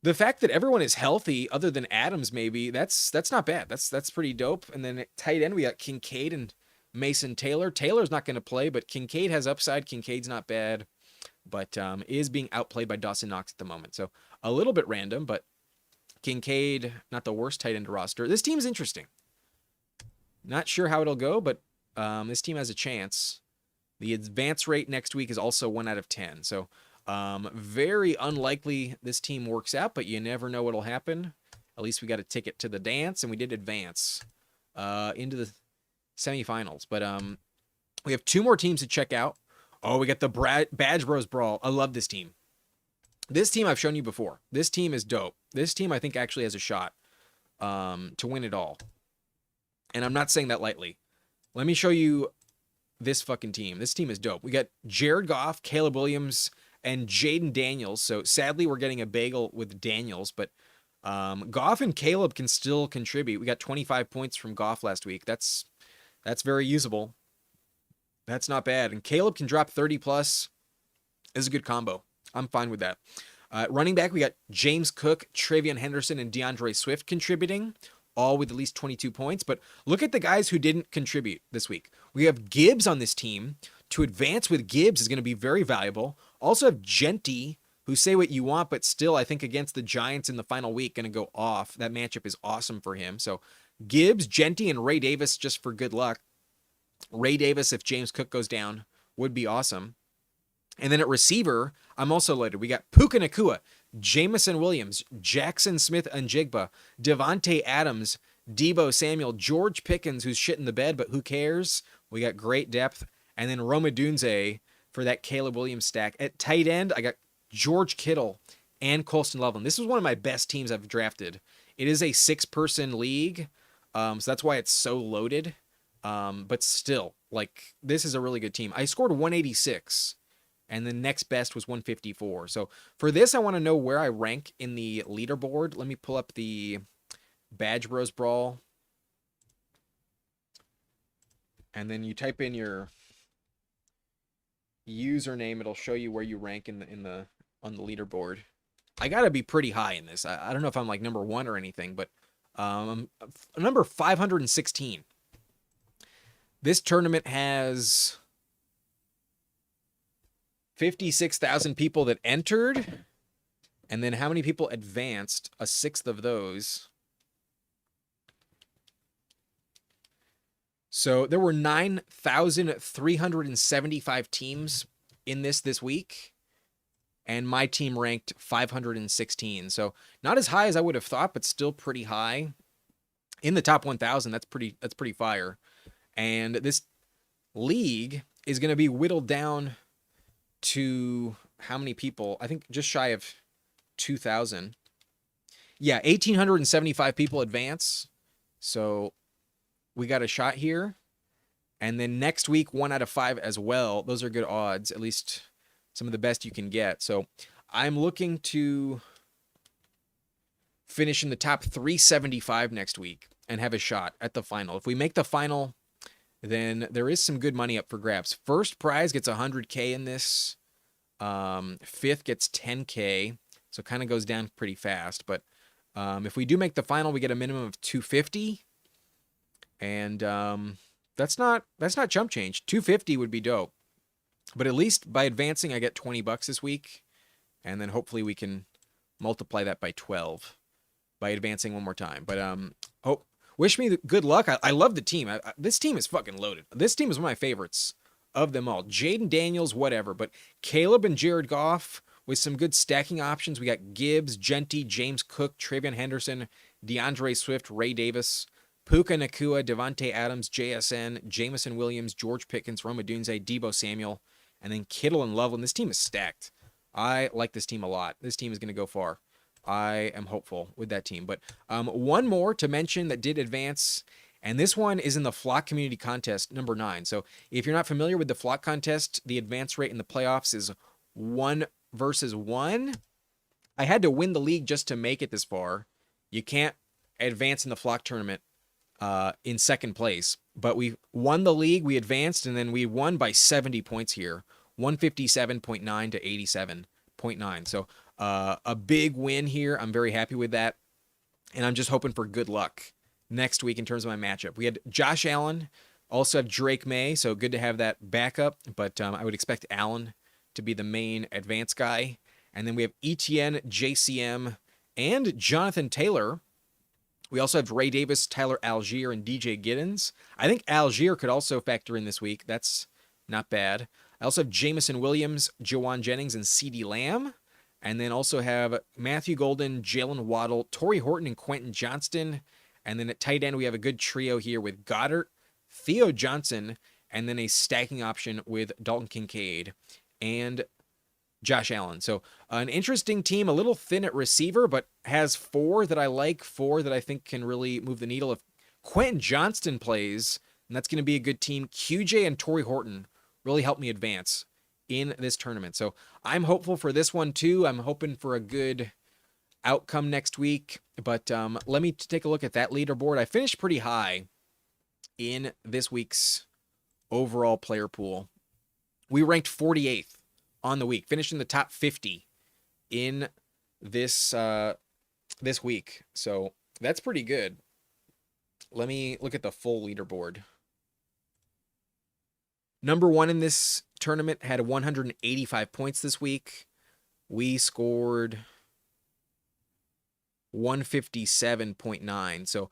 The fact that everyone is healthy, other than Adams, maybe that's not bad. That's pretty dope. And then at tight end, we got Kincaid and Mason Taylor. Taylor's not going to play, but Kincaid has upside. Kincaid's not bad, but is being outplayed by Dawson Knox at the moment. So a little bit random, but Kincaid, not the worst tight end roster. This team's interesting. Not sure how it'll go, but this team has a chance. The advance rate next week is also 1 out of 10. So very unlikely this team works out, but you never know what'll happen. At least we got a ticket to the dance, and we did advance into the semifinals. But we have 2 more teams to check out. Oh, we got the Badge Bros Brawl. I love this team. This team I've shown you before. This team is dope. This team I think actually has a shot to win it all. And I'm not saying that lightly. Let me show you this fucking team. This team is dope. We got Jared Goff, Caleb Williams, and Jaden Daniels. So sadly, we're getting a bagel with Daniels, but Goff and Caleb can still contribute. We got 25 points from Goff last week. That's very usable. That's not bad. And Caleb can drop 30 plus. Is a good combo. I'm fine with that. Running back, we got James Cook, Travion Henderson, and DeAndre Swift contributing, all with at least 22 points. But look at the guys who didn't contribute this week. We have Gibbs on this team. To advance with Gibbs is going to be very valuable. Also have Genty, who say what you want, but still I think against the Giants in the final week going to go off. That matchup is awesome for him. So Gibbs, Genty, and Ray Davis just for good luck. Ray Davis, if James Cook goes down, would be awesome. And then at receiver, I'm also loaded. We got Puka Nacua, Jamison Williams, Jackson Smith-Njigba, Devontae Adams, Debo Samuel, George Pickens, who's shit in the bed, but who cares? We got great depth. And then Roma Dunze for that Caleb Williams stack. At tight end, I got George Kittle and Colston Loveland. This was one of my best teams I've drafted. It is a 6-person league, so that's why it's so loaded. But still, like, this is a really good team. I scored 186, and the next best was 154. So for this, I want to know where I rank in the leaderboard. Let me pull up the Badge Bros Brawl. And then you type in your username. It'll show you where you rank on the leaderboard. I gotta be pretty high in this. I don't know if I'm like number 1 or anything, but I'm number 516. This tournament has 56,000 people that entered, and then how many people advanced? A sixth of those. So there were 9,375 teams in this week, and my team ranked 516. So not as high as I would have thought, but still pretty high. In the top 1,000, that's pretty fire. And this league is going to be whittled down to how many people. I think just shy of 2,000. Yeah, 1,875 people advance. So we got a shot here. And then next week, 1 out of 5 as well. Those are good odds, at least some of the best you can get. So I'm looking to finish in the top 375 next week and have a shot at the final. If we make the final, then there is some good money up for grabs. First prize gets 100K in this. Fifth gets 10K. So it kind of goes down pretty fast. But if we do make the final, we get a minimum of 250. And that's not chump change. 250 would be dope. But at least by advancing, I get $20 this week. And then hopefully we can multiply that by 12 by advancing one more time. But wish me good luck. I love the team. This team is fucking loaded. This team is one of my favorites of them all. Jaden Daniels, whatever. But Caleb and Jared Goff with some good stacking options. We got Gibbs, Genty, James Cook, Travion Henderson, DeAndre Swift, Ray Davis, Puka Nakua, Devontae Adams, JSN, Jamison Williams, George Pickens, Roma Dunze, Debo Samuel, and then Kittle and Loveland. This team is stacked. I like this team a lot. This team is going to go far. I am hopeful with that team. But one more to mention that did advance, and this one is in the Flock Community Contest, number 9. So if you're not familiar with the Flock Contest, the advance rate in the playoffs is 1 versus 1. I had to win the league just to make it this far. You can't advance in the Flock tournament in second place. But we won the league, we advanced, and then we won by 70 points here. 157.9 to 87.9. So a big win here. I'm very happy with that. And I'm just hoping for good luck next week in terms of my matchup. We had Josh Allen, also have Drake May, so good to have that backup. But I would expect Allen to be the main advance guy. And then we have ETN, JCM, and Jonathan Taylor. We also have Ray Davis, Tyler Algier, and DJ Giddens. I think Algier could also factor in this week. That's not bad. I also have Jamison Williams, Jawan Jennings, and CeeDee Lamb. And then also have Matthew Golden, Jalen Waddle, Torrey Horton, and Quentin Johnston. And then at tight end, we have a good trio here with Goddard, Theo Johnson, and then a stacking option with Dalton Kincaid and Josh Allen. So an interesting team, a little thin at receiver, but has 4 that I like, 4 that I think can really move the needle. If Quentin Johnston plays, and that's going to be a good team, QJ and Torrey Horton really helped me advance in this tournament. So I'm hopeful for this one too. I'm hoping for a good outcome next week. But let me take a look at that leaderboard. I finished pretty high in this week's overall player pool. We ranked 48th on the week, finished in the top 50 in this this week. So that's pretty good. Let me look at the full leaderboard. Number 1 in this tournament had 185 points this week. We scored 157.9. So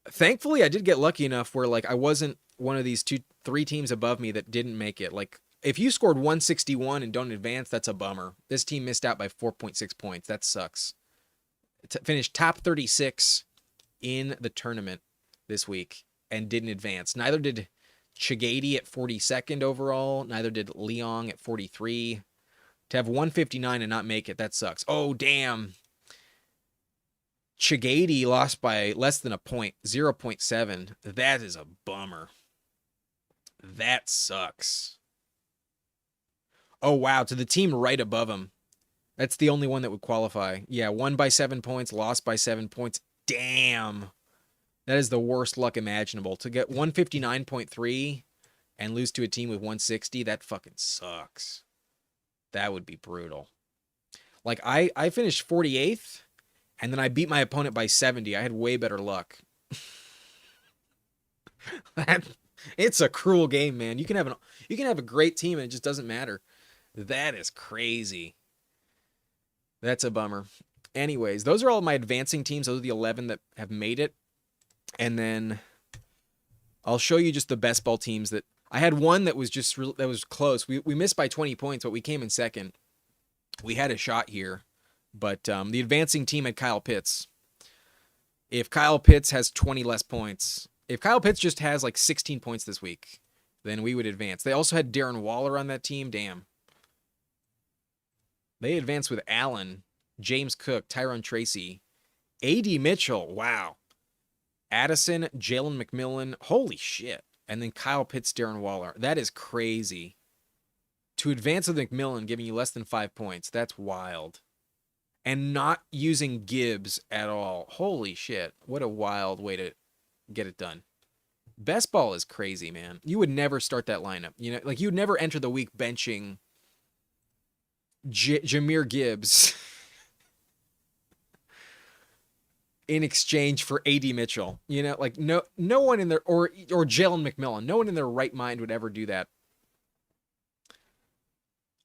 thankfully I did get lucky enough where like I wasn't one of these 3 teams above me that didn't make it. Like if you scored 161 and don't advance, that's a bummer. This team missed out by 4.6 points. That sucks. Finished top 36 in the tournament this week and didn't advance. Neither did Chigady at 42nd overall. Neither did Leong at 43. To have 159 and not make it, that sucks. Oh, damn. Chigady lost by less than a point, 0.7. That is a bummer. That sucks. Oh, wow. To the team right above him. That's the only one that would qualify. Yeah, won by 7 points, lost by 7 points. Damn. That is the worst luck imaginable. To get 159.3 and lose to a team with 160, that fucking sucks. That would be brutal. Like, I finished 48th, and then I beat my opponent by 70. I had way better luck. It's a cruel game, man. You can have a great team, and it just doesn't matter. That is crazy. That's a bummer. Anyways, those are all my advancing teams. Those are the 11 that have made it. And then I'll show you just the best ball teams that I had. One that was just that was close. We missed by 20 points, but we came in second. We had a shot here, but the advancing team had Kyle Pitts. If Kyle Pitts has 20 less points, if Kyle Pitts just has like 16 points this week, then we would advance. They also had Darren Waller on that team. Damn. They advance with Allen, James Cook, Tyrone Tracy, A.D. Mitchell. Wow. Addison, Jalen McMillan. Holy shit. And then Kyle Pitts, Darren Waller. That is crazy. To advance with McMillan, giving you less than 5 points. That's wild. And not using Gibbs at all. Holy shit. What a wild way to get it done. Best ball is crazy, man. You would never start that lineup. You know, like you would never enter the week benching Jahmyr Gibbs in exchange for A.D. Mitchell. You know, like no one in their or Jalen McMillan. No one in their right mind would ever do that.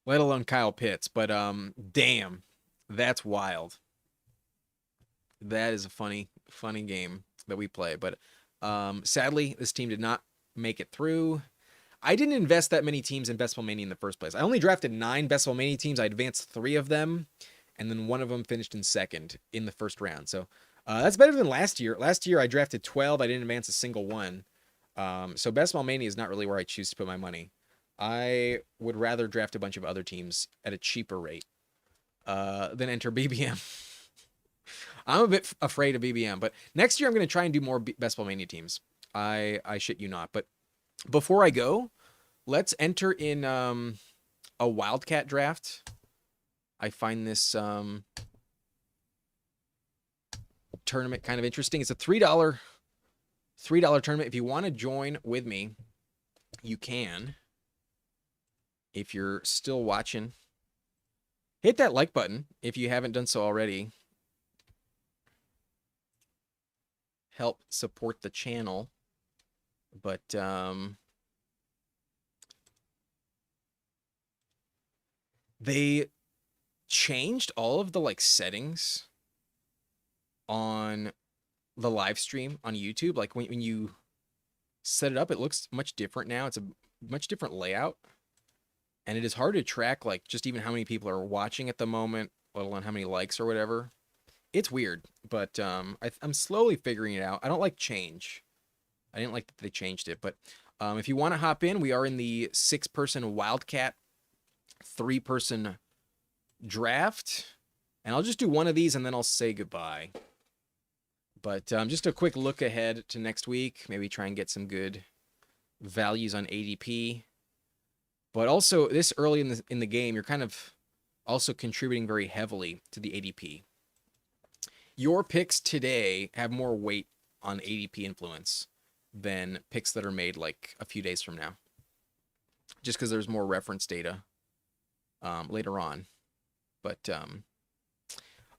Let alone Kyle Pitts. But damn, that's wild. That is a funny game that we play. But sadly, this team did not make it through. I didn't invest that many teams in BestBall Mania in the first place. I only drafted 9 BestBall Mania teams. I advanced 3 of them, and then one of them finished in second in the first round. So that's better than last year. Last year, I drafted 12. I didn't advance a single one. So BestBall Mania is not really where I choose to put my money. I would rather draft a bunch of other teams at a cheaper rate than enter BBM. I'm a bit afraid of BBM, but next year I'm going to try and do more BestBall Mania teams. I shit you not. But before I go, let's enter in a Wildcat draft. I find this tournament kind of interesting. It's a $3 tournament. If you want to join with me, you can. If you're still watching, hit that like button if you haven't done so already. Help support the channel. But they changed all of the like settings on the live stream on YouTube. Like when you set it up, it looks much different now. It's a much different layout. And it is hard to track like just even how many people are watching at the moment, let alone how many likes or whatever. It's weird, but I'm slowly figuring it out. I don't like change. I didn't like that they changed it, but if you want to hop in, we are in the 6-person Wildcat 3-person draft, and I'll just do one of these and then I'll say goodbye. But just a quick look ahead to next week, maybe try and get some good values on ADP. But also, this early in the game, you're kind of also contributing very heavily to the ADP. Your picks today have more weight on ADP influence than picks that are made like a few days from now. Just because there's more reference data later on. But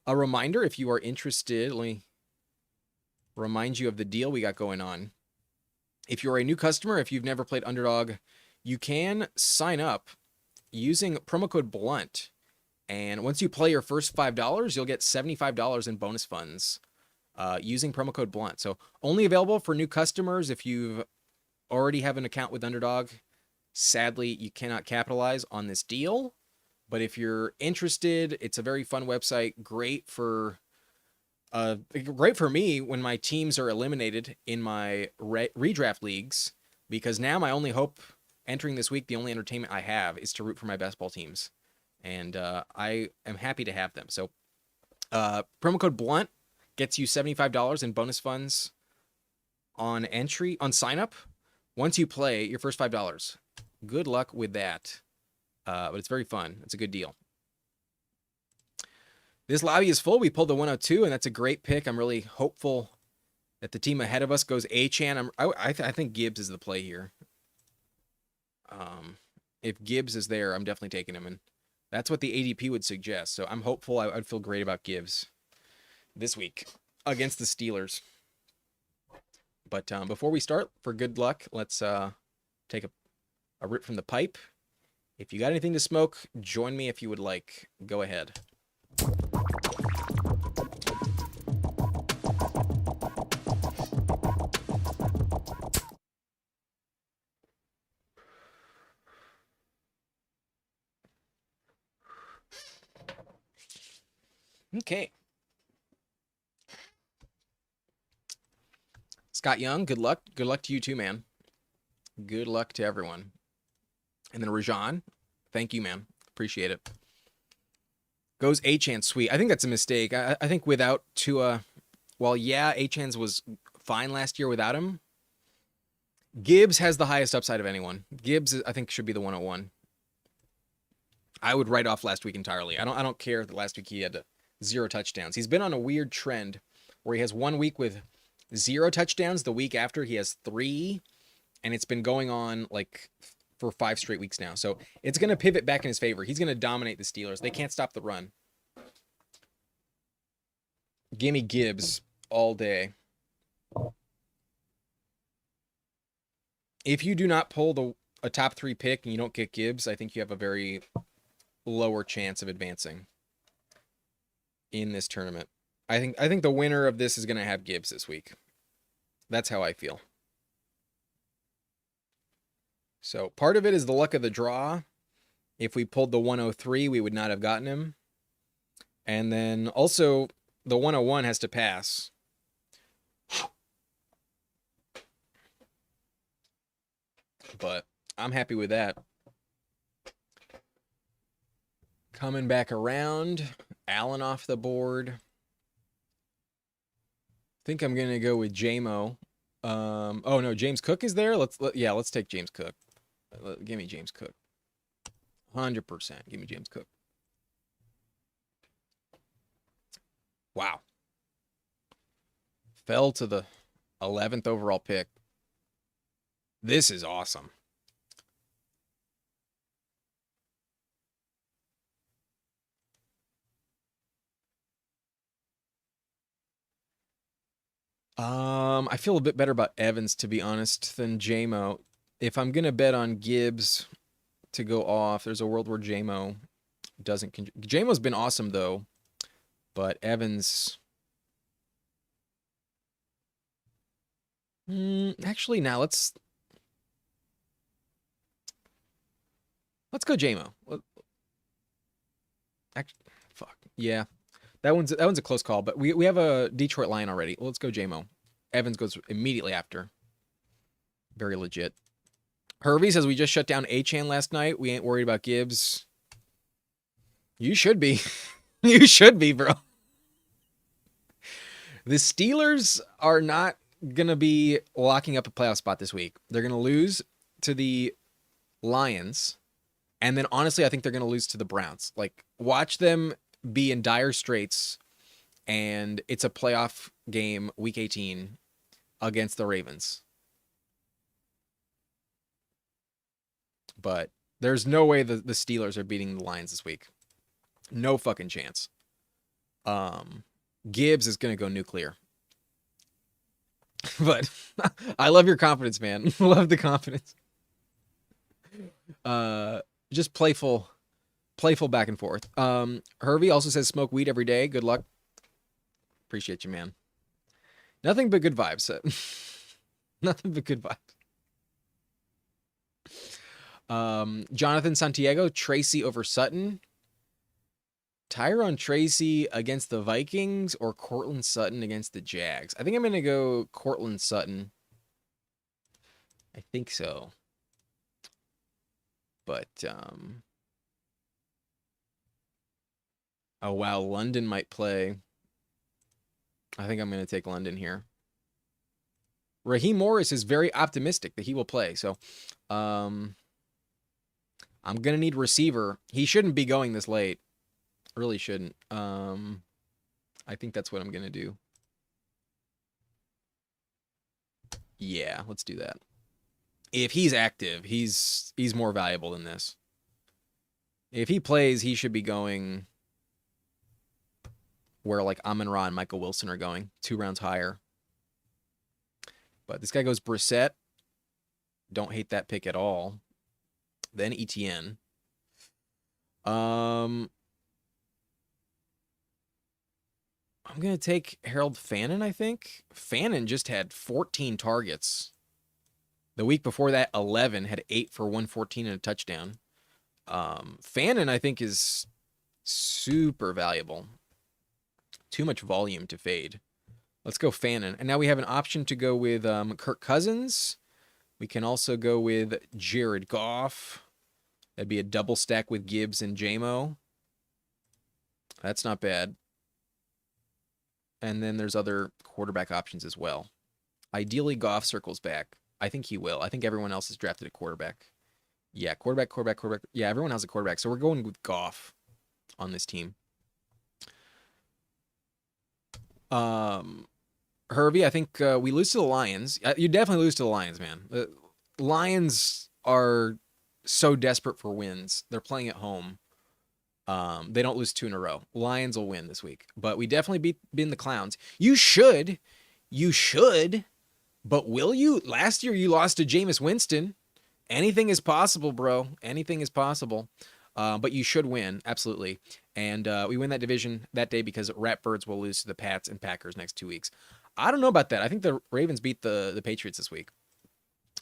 a reminder, if you are interested, let me remind you of the deal we got going on. If you're a new customer, if you've never played Underdog, you can sign up using promo code BLUNT. And once you play your first $5, you'll get $75 in bonus funds using promo code BLUNT. So only available for new customers. If you already have an account with Underdog, sadly, you cannot capitalize on this deal. But if you're interested, it's a very fun website. Great for me when my teams are eliminated in my redraft leagues, because now my only hope entering this week, the only entertainment I have is to root for my best ball teams. And I am happy to have them. So promo code BLUNT gets you $75 in bonus funds on sign up. Once you play your first $5. Good luck with that. But it's very fun. It's a good deal. This lobby is full. We pulled the 102, and that's a great pick. I'm really hopeful that the team ahead of us goes Achane. I think Gibbs is the play here. If Gibbs is there, I'm definitely taking him. And that's what the ADP would suggest. So I'm hopeful. I'd feel great about Gibbs this week against the Steelers. But before we start, for good luck, let's take a rip from the pipe. If you got anything to smoke, join me if you would like. Go ahead. Okay. Scott Young, good luck. Good luck to you too, man. Good luck to everyone. And then Rajan, thank you, man. Appreciate it. Goes Achane, sweet. I think that's a mistake. I think without Tua, well, yeah, Achane's was fine last year without him. Gibbs has the highest upside of anyone. Gibbs, I think, should be the 101. I would write off last week entirely. I don't care that last week he had 0 touchdowns. He's been on a weird trend where he has 1 week with 0 touchdowns. The week after he has 3, and it's been going on like for 5 straight weeks now. So it's going to pivot back in his favor. He's going to dominate the Steelers. They can't stop the run. Gimme Gibbs all day. If you do not pull a top 3 pick and you don't get Gibbs, I think you have a very lower chance of advancing in this tournament. I think the winner of this is going to have Gibbs this week. That's how I feel. So part of it is the luck of the draw. If we pulled the 103, we would not have gotten him. And then also the 101 has to pass. But I'm happy with that. Coming back around. Allen off the board. I think I'm going to go with JMO. Oh, no, James Cook is there? Let's take James Cook. Give me James Cook. 100%. Give me James Cook. Wow. Fell to the 11th overall pick. This is awesome. I feel a bit better about Evans, to be honest, than JMO. If I'm going to bet on Gibbs to go off, there's a world where JMO doesn't... JMO's been awesome, though. But Evans... actually, now let's go JMO. Fuck. Yeah. That one's a close call, but we have a Detroit Lion already. Let's go JMO. Evans goes immediately after. Very legit. Hervey says we just shut down Achane last night. We ain't worried about Gibbs. You should be. You should be, bro. The Steelers are not going to be locking up a playoff spot this week. They're going to lose to the Lions. And then, honestly, I think they're going to lose to the Browns. Like, watch them be in dire straits, and it's a playoff game, Week 18, against the Ravens. But there's no way the Steelers are beating the Lions this week. No fucking chance. Gibbs is going to go nuclear. But I love your confidence, man. Love the confidence. Just playful back and forth. Hervey also says smoke weed every day. Good luck. Appreciate you, man. Nothing but good vibes. Nothing but good vibes. Jonathan Santiago, Tracy over Sutton. Tyrone Tracy against the Vikings or Cortland Sutton against the Jags? I think I'm going to go Cortland Sutton. I think so. But, oh, wow, London might play. I think I'm going to take London here. Raheem Morris is very optimistic that he will play. So, I'm going to need receiver. He shouldn't be going this late. Really shouldn't. I think that's what I'm going to do. Yeah, let's do that. If he's active, he's more valuable than this. If he plays, he should be going where like Amon-Ra and Michael Wilson are going, 2 rounds higher. But this guy goes Brissett. Don't hate that pick at all. Then ETN. I'm going to take Harold Fannin, I think. Fannin just had 14 targets. The week before that, 11, had 8 for 114 and a touchdown. Fannin, I think, is super valuable. Too much volume to fade. Let's go Fannin. And now we have an option to go with Kirk Cousins. We can also go with Jared Goff. That'd be a double stack with Gibbs and JMO. That's not bad. And then there's other quarterback options as well. Ideally, Goff circles back. I think he will. I think everyone else has drafted a quarterback. Yeah, quarterback. Yeah, everyone has a quarterback. So we're going with Goff on this team. Hervey, I think we lose to the Lions. You definitely lose to the Lions, man. The Lions are so desperate for wins. They're playing at home. They don't lose 2 in a row. Lions will win this week. But we definitely beat the Clowns. You should. But will you? Last year you lost to Jameis Winston. Anything is possible, bro. Anything is possible. But you should win, absolutely. And we win that division that day because Ratbirds will lose to the Pats and Packers next 2 weeks. I don't know about that. I think the Ravens beat the Patriots this week.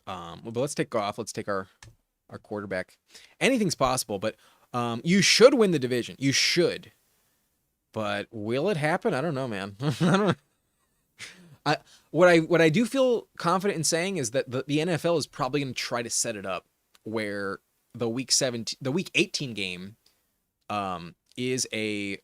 But let's take Goff. Let's take our quarterback. Anything's possible, but you should win the division. You should. But will it happen? I don't know, man. I don't know. What I do feel confident in saying is that the NFL is probably going to try to set it up where the week 18 game is a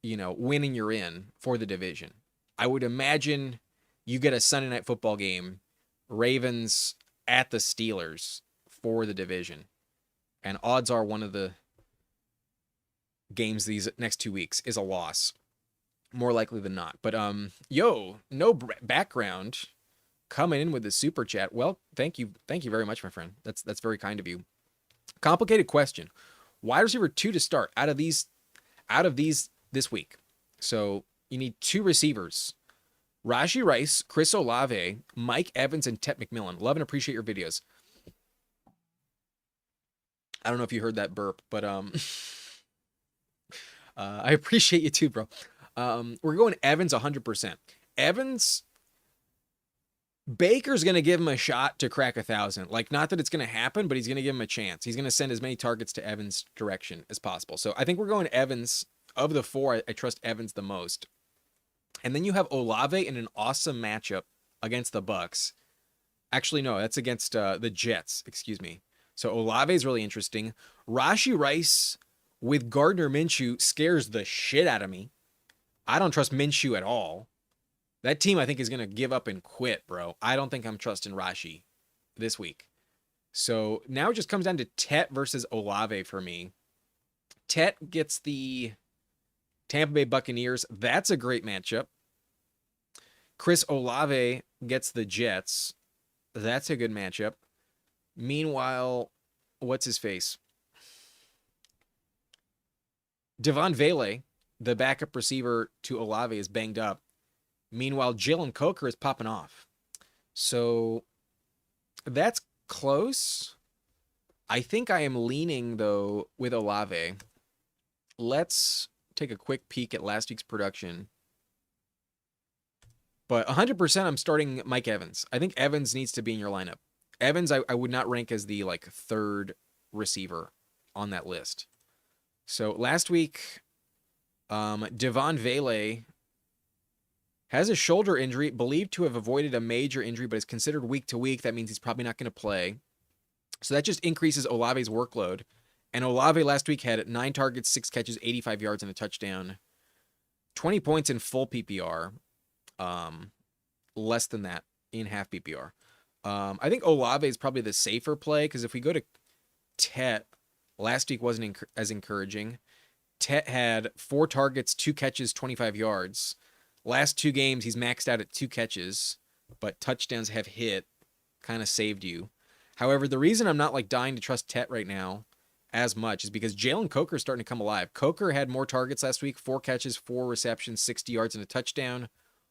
win and you're in for the division. I would imagine you get a Sunday night football game, Ravens at the Steelers for the division. And odds are one of the games these next 2 weeks is a loss. More likely than not. But no background coming in with the super chat. Well, thank you very much, my friend. That's very kind of you. Complicated question. Wide receiver 2 to start out of these this week. So you need 2 receivers. Rashee Rice, Chris Olave, Mike Evans, and Tet McMillan. Love and appreciate your videos. I don't know if you heard that burp, but I appreciate you too, bro. We're going Evans 100%. Evans, Baker's going to give him a shot to crack 1,000. Like, not that it's going to happen, but he's going to give him a chance. He's going to send as many targets to Evans' direction as possible. So I think we're going Evans. Of the 4, I trust Evans the most. And then you have Olave in an awesome matchup against the Bucks. Actually, no, that's against the Jets. Excuse me. So Olave is really interesting. Rashee Rice with Gardner Minshew scares the shit out of me. I don't trust Minshew at all. That team, I think, is going to give up and quit, bro. I don't think I'm trusting Rashee this week. So now it just comes down to Tet versus Olave for me. Tet gets the Tampa Bay Buccaneers. That's a great matchup. Chris Olave gets the Jets. That's a good matchup. Meanwhile, what's his face? Devon Vele, the backup receiver to Olave, is banged up. Meanwhile, Jalen Coker is popping off. So that's close. I think I am leaning, though, with Olave. Let's take a quick peek at last week's production. But 100% I'm starting Mike Evans. I think Evans needs to be in your lineup. Evans, I would not rank as the 3rd receiver on that list. So last week, Devon Vele has a shoulder injury, believed to have avoided a major injury, but is considered week to week. That means he's probably not going to play. So that just increases Olave's workload. And Olave last week had 9 targets, 6 catches, 85 yards, and a touchdown. 20 points in full PPR. Less than that in half PPR. I think Olave is probably the safer play because if we go to Tet, last week wasn't as encouraging. Tet had 4 targets, 2 catches, 25 yards. Last 2 games, he's maxed out at 2 catches, but touchdowns have hit. Kind of saved you. However, the reason I'm not dying to trust Tet right now as much is because Jalen Coker is starting to come alive. Coker had more targets last week, 4 catches, 4 receptions, 60 yards, and a touchdown.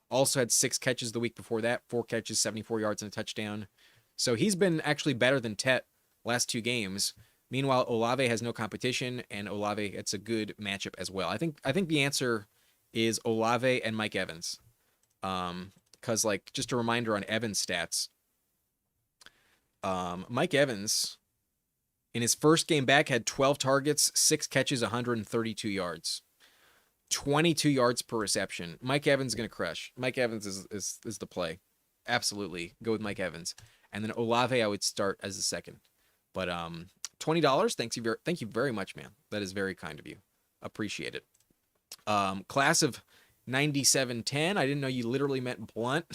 Also had 6 catches the week before that, 4 catches, 74 yards, and a touchdown. So he's been actually better than Tet last 2 games. Meanwhile, Olave has no competition, and Olave, it's a good matchup as well. I think the answer is Olave and Mike Evans. Because, just a reminder on Evans' stats. Mike Evans, in his first game back, had 12 targets, 6 catches, 132 yards. 22 yards per reception. Mike Evans is going to crush. Mike Evans is the play. Absolutely. Go with Mike Evans. And then Olave I would start as the second. But $20, thank you very much, man. That is very kind of you. Appreciate it. Class of 9710. I didn't know you literally meant blunt.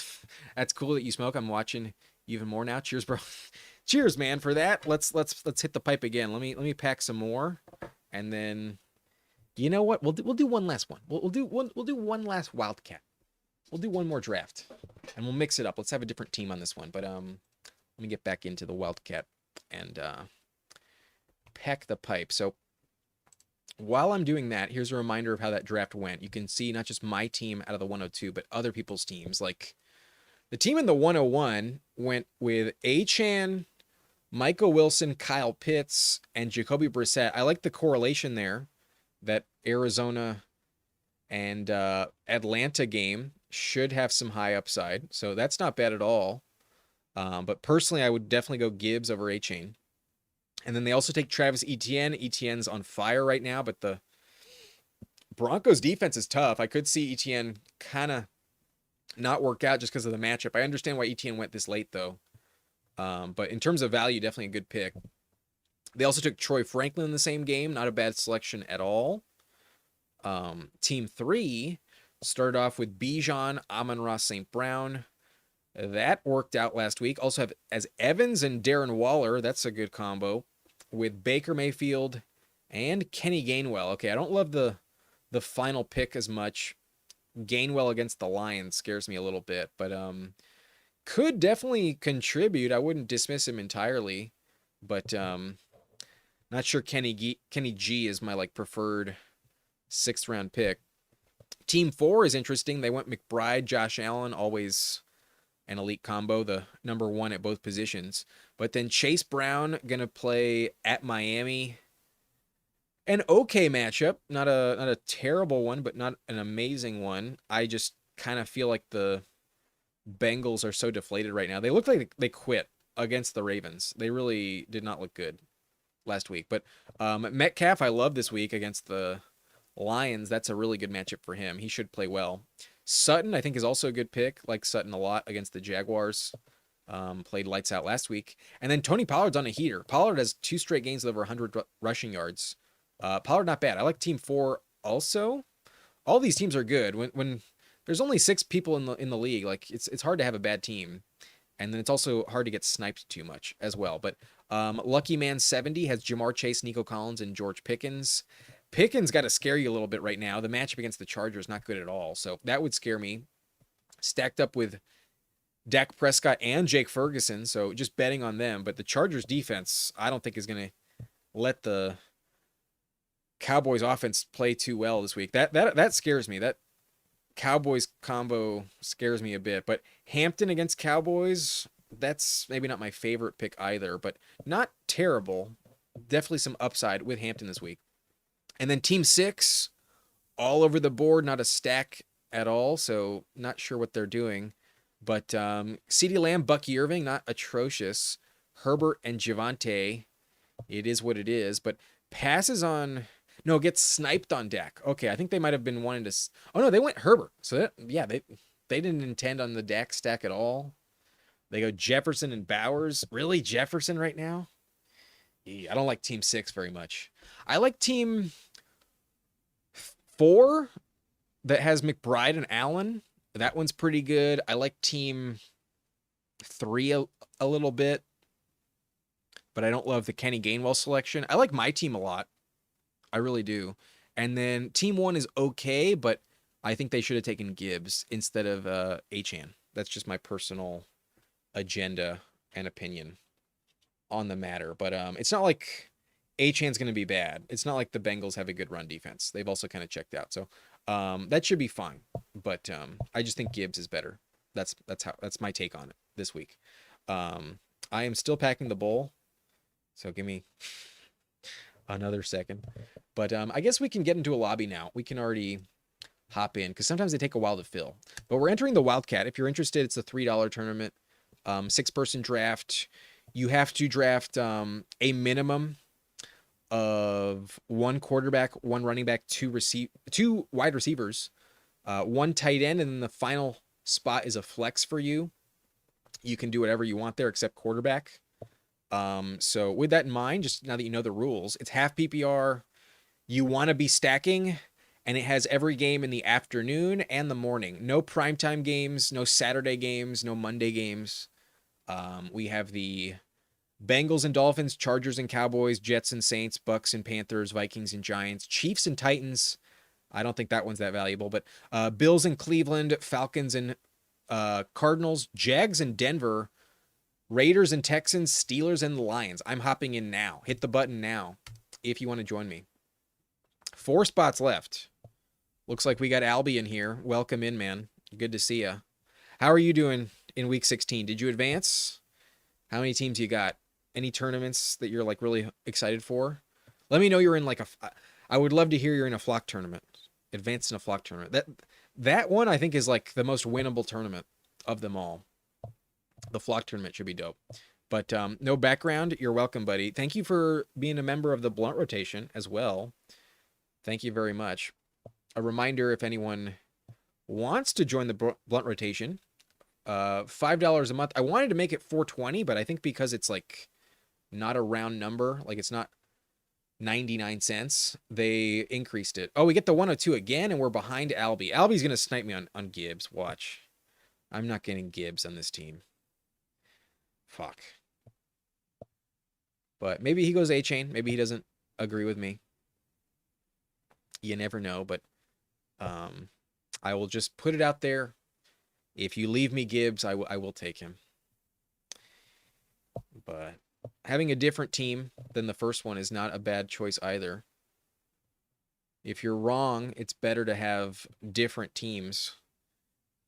That's cool that you smoke. I'm watching even more now. Cheers, bro. Cheers, man, for that. Let's hit the pipe again. Let me pack some more, and then you know what? We'll do one last one. We'll do one last Wildcat. We'll do one more draft, and we'll mix it up. Let's have a different team on this one. But let me get back into the Wildcat and pack the pipe. So while I'm doing that, here's a reminder of how that draft went. You can see not just my team out of the 102, but other people's teams. Like the team in the 101 went with Achane, Michael Wilson, Kyle Pitts, and Jacoby Brissett. I like the correlation there that Arizona and Atlanta game should have some high upside. So that's not bad at all. But personally, I would definitely go Gibbs over Achane. And then they also take Travis Etienne. Etienne's on fire right now, but the Broncos defense is tough. I could see Etienne kind of not work out just because of the matchup. I understand why Etienne went this late, though. But in terms of value, definitely a good pick. They also took Troy Franklin in the same game. Not a bad selection at all. Team 3 started off with Bijan, Amon-Ra St. Brown. That worked out last week. Also have as Evans and Darren Waller. That's a good combo. With Baker Mayfield and Kenny Gainwell. Okay, I don't love the final pick as much. Gainwell against the Lions scares me a little bit, but could definitely contribute. I wouldn't dismiss him entirely, but not sure Kenny G is my like preferred 6th round pick. Team 4 is interesting. They went McBride, Josh Allen, always an elite combo, the number 1 at both positions. But then Chase Brown going to play at Miami. An okay matchup, not a terrible one, but not an amazing one. I just kind of feel like the Bengals are so deflated right now. They look like they quit against the Ravens. They really did not look good last week. But Metcalf, I love this week against the Lions. That's a really good matchup for him. He should play well. Sutton, I think, is also a good pick. Like Sutton a lot against the Jaguars. Played lights out last week. And then Tony Pollard's on a heater. Pollard has 2 straight games of over 100 rushing yards. Pollard, not bad. I like Team 4 also. All these teams are good. When there's only 6 people in the league, like it's hard to have a bad team. And then it's also hard to get sniped too much as well. But Lucky Man 70 has Jamar Chase, Nico Collins, and George Pickens. Pickens got to scare you a little bit right now. The matchup against the Chargers is not good at all. So that would scare me. Stacked up with Dak Prescott and Jake Ferguson. So just betting on them. But the Chargers defense, I don't think is going to let the Cowboys offense play too well this week. That scares me. That Cowboys combo scares me a bit. But Hampton against Cowboys, that's maybe not my favorite pick either. But not terrible. Definitely some upside with Hampton this week. And then Team 6, all over the board, not a stack at all, so not sure what they're doing. But CeeDee Lamb, Bucky Irving, not atrocious. Herbert and Javonte, it is what it is. But passes on, no, gets sniped on Dak. Okay, I think they might have been wanting to, oh no, they went Herbert. So they didn't intend on the Dak stack at all. They go Jefferson and Bowers. Really, Jefferson right now? Yeah, I don't like Team 6 very much. I like Team 4 that has McBride and Allen. That one's pretty good. I like Team 3 a little bit, but I don't love the Kenny Gainwell selection. I like my team a lot. I really do. And then Team 1 is okay, but I think they should have taken Gibbs instead of Achane. That's just my personal agenda and opinion on the matter. But it's not like Achane's going to be bad. It's not like the Bengals have a good run defense. They've also kind of checked out. So that should be fine. But I just think Gibbs is better. That's my take on it this week. I am still packing the bowl. So give me another second. But I guess we can get into a lobby now. We can already hop in because sometimes they take a while to fill. But we're entering the Wildcat. If you're interested, it's a $3 tournament. 6-person draft. You have to draft a minimum of 1 quarterback, 1 running back, 2 wide receivers, 1 tight end, and then the final spot is a flex for you. You can do whatever you want there except quarterback. So with that in mind, just now that you know the rules, it's half PPR. You want to be stacking and it has every game in the afternoon and the morning. No primetime games, no Saturday games, no Monday games. We have the Bengals and Dolphins, Chargers and Cowboys, Jets and Saints, Bucks and Panthers, Vikings and Giants, Chiefs and Titans. I don't think that one's that valuable, but Bills and Cleveland, Falcons and Cardinals, Jags and Denver, Raiders and Texans, Steelers and the Lions. I'm hopping in now. Hit the button now if you want to join me. 4 spots left. Looks like we got Albie in here. Welcome in, man. Good to see you. How are you doing in week 16? Did you advance? How many teams you got? Any tournaments that you're like really excited for? Let me know you're in like I would love to hear you're in a flock tournament. Advanced in a flock tournament. That one I think is like the most winnable tournament of them all. The flock tournament should be dope. But no background. You're welcome, buddy. Thank you for being a member of the Blunt Rotation as well. Thank you very much. A reminder, if anyone wants to join the Blunt Rotation, $5 a month. I wanted to make it $4.20, but I think because it's like not a round number, like it's not 99 cents, they increased it. Oh, we get the 102 again, and we're behind Albie. Albie's going to snipe me on Gibbs. Watch. I'm not getting Gibbs on this team. Fuck. But maybe he goes A-Chain. Maybe he doesn't agree with me. You never know, but I will just put it out there. If you leave me Gibbs, I will take him. But having a different team than the first one is not a bad choice either. If you're wrong, it's better to have different teams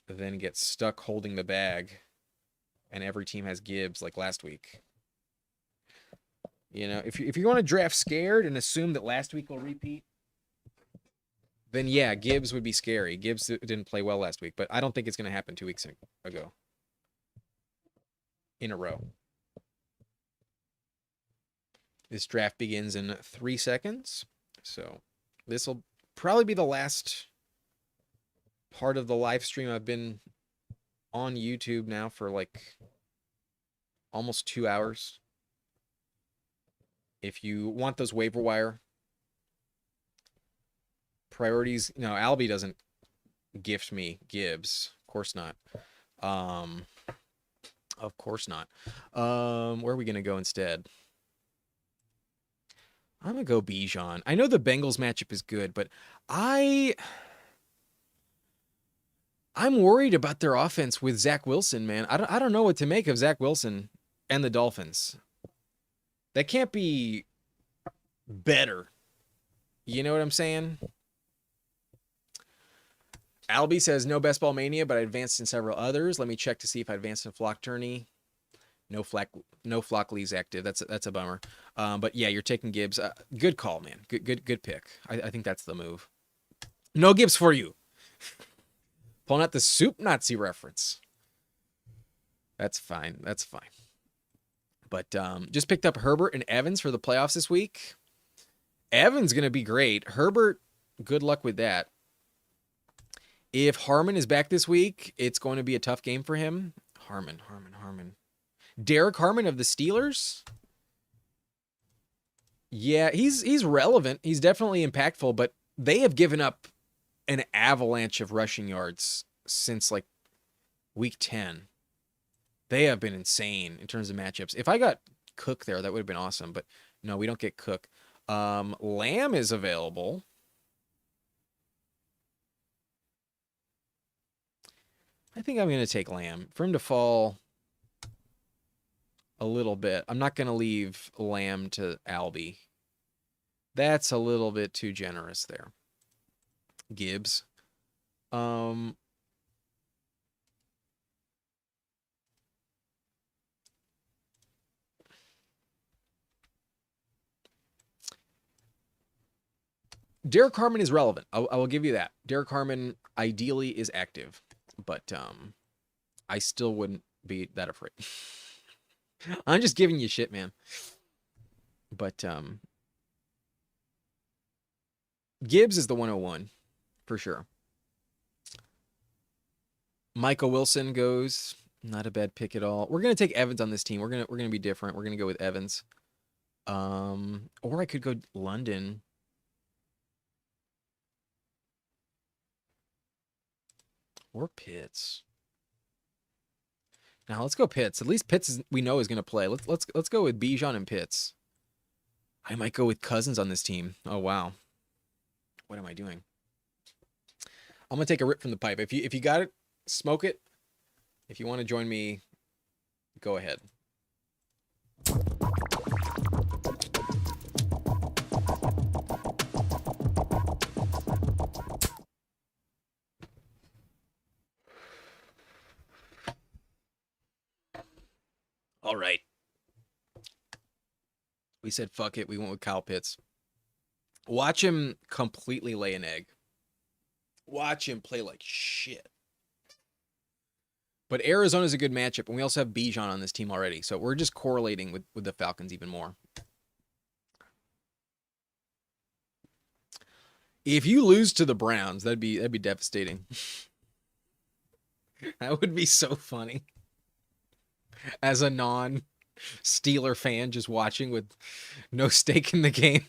than get stuck holding the bag and every team has Gibbs like last week. You know, if you want to draft scared and assume that last week will repeat, then yeah, Gibbs would be scary. Gibbs didn't play well last week, but I don't think it's going to happen 2 weeks ago in a row. This draft begins in 3 seconds. So this will probably be the last part of the live stream. I've been on YouTube now for like almost 2 hours. If you want those waiver wire priorities, no, Albie doesn't gift me Gibbs. Of course not. Of course not. Where are we going to go instead? I'm going to go Bijan. I know the Bengals matchup is good, but I'm worried about their offense with Zach Wilson, man. I don't know what to make of Zach Wilson and the Dolphins. That can't be better. You know what I'm saying? Albie says, no best ball mania, but I advanced in several others. Let me check to see if I advanced in Flock Tourney. No Flock Leagues active. That's a bummer. But yeah, you're taking Gibbs. Good call, man. Good pick. I think that's the move. No Gibbs for you. Pulling out the Soup Nazi reference. That's fine. That's fine. But just picked up Herbert and Evans for the playoffs this week. Evans going to be great. Herbert, good luck with that. If Harmon is back this week, it's going to be a tough game for him. Harmon. Derek Harmon of the Steelers. Yeah, he's relevant. He's definitely impactful, but they have given up an avalanche of rushing yards since like week 10. They have been insane in terms of matchups. If I got Cook there, that would have been awesome, but no, we don't get Cook. Lamb is available. I think I'm going to take Lamb. For him to fall a little bit, I'm not going to leave Lamb to Albie. That's a little bit too generous there. Gibbs. Derek Harmon is relevant. I will give you that. Derek Harmon ideally is active, but I still wouldn't be that afraid. I'm just giving you shit, man. But Gibbs is the 101 for sure. Michael Wilson goes. Not a bad pick at all. We're gonna take Evans on this team. We're gonna be different. We're gonna go with Evans. Or I could go London. Or Pitts. Now let's go Pitts. At least Pitts we know is going to play. Let's go with Bijan and Pitts. I might go with Cousins on this team. Oh wow. What am I doing? I'm going to take a rip from the pipe. If you got it, smoke it. If you want to join me, go ahead. All right. We said fuck it. We went with Kyle Pitts. Watch him completely lay an egg. Watch him play like shit. But Arizona's a good matchup, and we also have Bijan on this team already. So we're just correlating with the Falcons even more. If you lose to the Browns, that'd be devastating. That would be so funny. As a non-Steeler fan just watching with no stake in the game.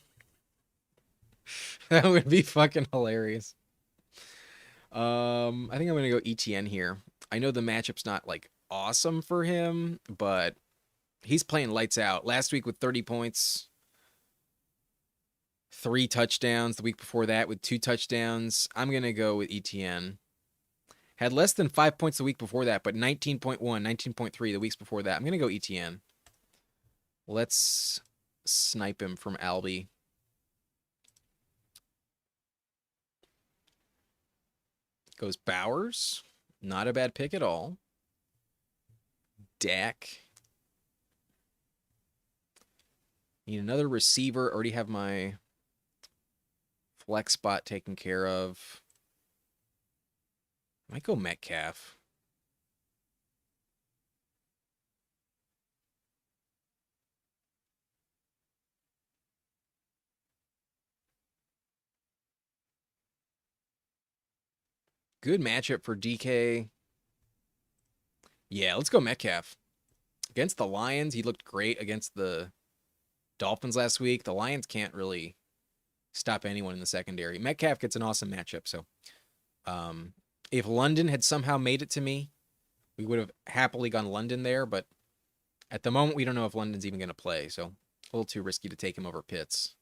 That would be fucking hilarious. I think I'm going to go ETN here. I know the matchup's not like awesome for him, but he's playing lights out. Last week with 30 points, 3 touchdowns. The week before that with 2 touchdowns. I'm going to go with ETN. Had less than 5 points the week before that, but 19.1, 19.3 the weeks before that. I'm going to go ETN. Let's snipe him from Albie. Goes Bowers. Not a bad pick at all. Dak. Need another receiver. Already have my flex spot taken care of. Might go Metcalf. Good matchup for DK. Yeah, let's go Metcalf. Against the Lions, he looked great against the Dolphins last week. The Lions can't really stop anyone in the secondary. Metcalf gets an awesome matchup. So if London had somehow made it to me, we would have happily gone London there. But at the moment, we don't know if London's even going to play. So a little too risky to take him over Pitts.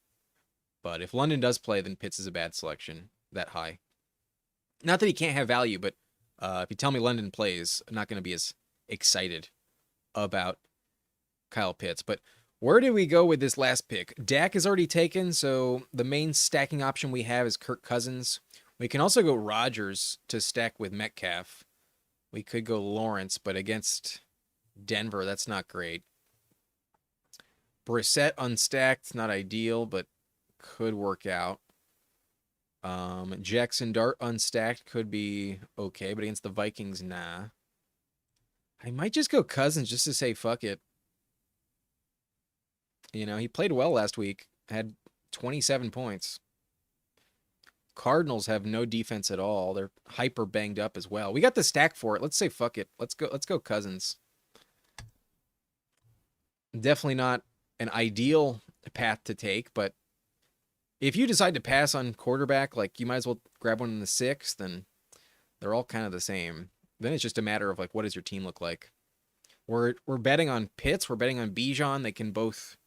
But if London does play, then Pitts is a bad selection that high. Not that he can't have value, but if you tell me London plays, I'm not going to be as excited about Kyle Pitts. But where did we go with this last pick? Dak is already taken, so the main stacking option we have is Kirk Cousins. We can also go Rodgers to stack with Metcalf. We could go Lawrence, but against Denver, that's not great. Brissett unstacked, not ideal, but could work out. Jackson Dart unstacked could be okay, but against the Vikings, nah. I might just go Cousins just to say fuck it. You know, he played well last week, had 27 points. Cardinals have no defense at all. They're hyper banged up as well. We got the stack for it. Let's say fuck it. Let's go Cousins. Definitely not an ideal path to take, but if you decide to pass on quarterback, like you might as well grab one in the 6th, and they're all kind of the same. Then it's just a matter of like, what does your team look like? We're betting on Pitts. We're betting on Bijan. They can both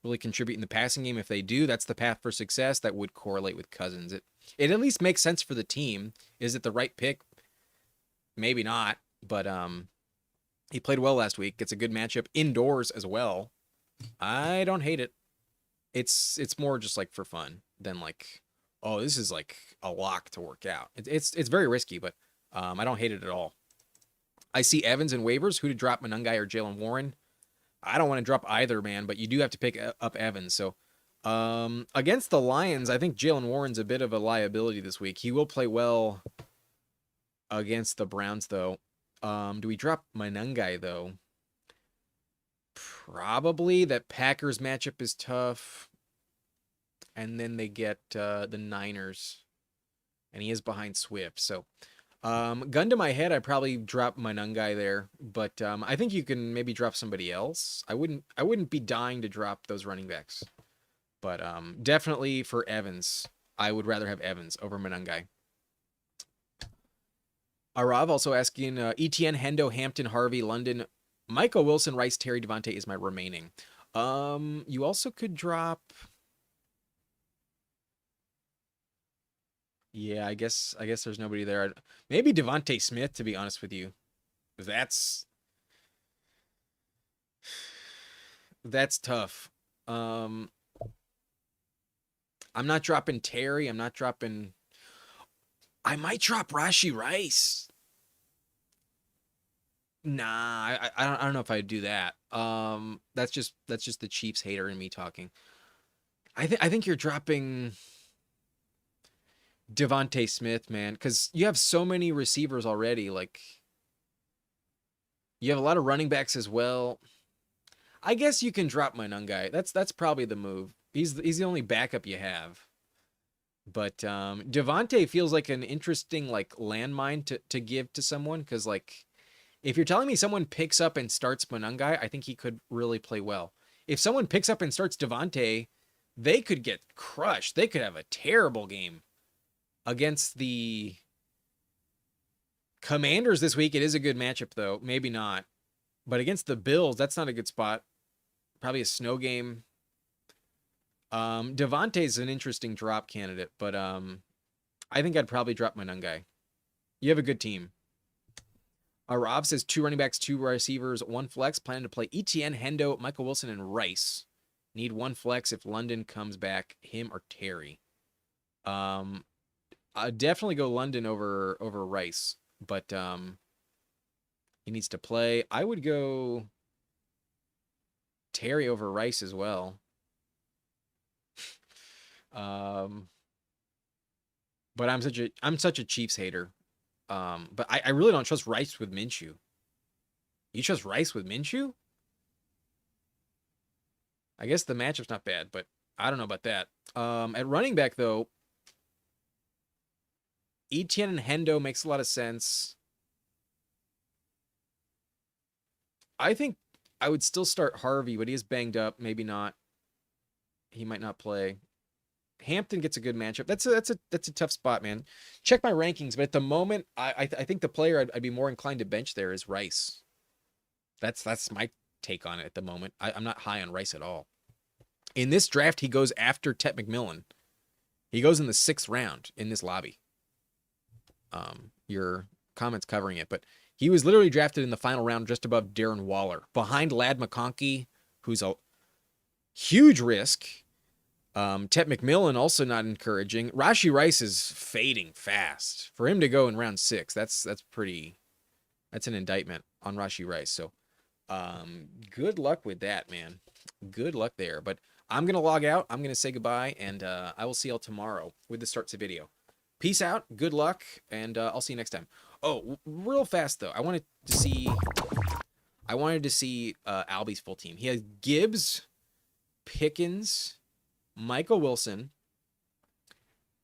really contribute in the passing game. If they do, that's the path for success. That would correlate with Cousins. It at least makes sense for the team. Is it the right pick? Maybe not, but he played well last week. It's a good matchup indoors as well. I don't hate it. It's more just like for fun than like, oh, this is like a lock to work out. It's very risky, but I don't hate it at all. I see Evans and waivers. Who to drop, Manungai or Jalen Warren? I don't want to drop either, man, but you do have to pick up Evans. So against the Lions, I think Jalen Warren's a bit of a liability this week. He will play well against the Browns, though. Do we drop Manungai, though? Probably. That Packers matchup is tough. And then they get the Niners. And he is behind Swift. So, gun to my head, I'd probably drop Manungai there. But I think you can maybe drop somebody else. I wouldn't be dying to drop those running backs. But definitely for Evans, I would rather have Evans over Manungai. Arav also asking ETN, Hendo, Hampton, Harvey, London, Michael Wilson, Rice, Terry, Devontae is my remaining. You also could drop. Yeah, I guess there's nobody there. Maybe Devontae Smith, to be honest with you. That's tough. I'm not dropping Terry. I'm not dropping. I might drop Rashee Rice. Nah, I don't know if I'd do that. That's just the Chiefs hater in me talking. I think you're dropping Devontae Smith, man, because you have so many receivers already. Like, you have a lot of running backs as well. I guess you can drop Monangai. That's probably the move. He's the only backup you have. But Devontae feels like an interesting like landmine to give to someone, because like if you're telling me someone picks up and starts Monangai, I think he could really play well. If someone picks up and starts Devontae, they could get crushed. They could have a terrible game against the Commanders this week. It is a good matchup though. Maybe not. But against the Bills, that's not a good spot. Probably a snow game. Devontae's an interesting drop candidate, but I think I'd probably drop Monangai. You have a good team. Rob says 2 running backs, 2 receivers, 1 flex. Planning to play ETN, Hendo, Michael Wilson, and Rice. Need 1 flex if London comes back, him or Terry. I'd definitely go London over Rice, but he needs to play. I would go Terry over Rice as well. But I'm such a Chiefs hater. But I really don't trust Rice with Minshew. You trust Rice with Minshew? I guess the matchup's not bad, but I don't know about that. At running back though, Etienne and Hendo makes a lot of sense. I think I would still start Harvey, but he is banged up. Maybe not. He might not play. Hampton gets a good matchup. That's a tough spot, man. Check my rankings, but at the moment, I think the player I'd be more inclined to bench there is Rice. That's my take on it at the moment. I'm not high on Rice at all. In this draft, he goes after Tet McMillan. He goes in the 6th round in this lobby. Your comments covering it, but he was literally drafted in the final round just above Darren Waller, behind Ladd McConkey, who's a huge risk. Tet McMillan also not encouraging. Rashee Rice is fading fast. For him to go in round 6, that's an indictment on Rashee Rice. So, good luck with that, man. Good luck there. But I'm gonna log out. I'm gonna say goodbye, and I will see y'all tomorrow with the starts of video. Peace out. Good luck, and I'll see you next time. Oh, real fast though, I wanted to see Albie's full team. He has Gibbs, Pickens, Michael Wilson,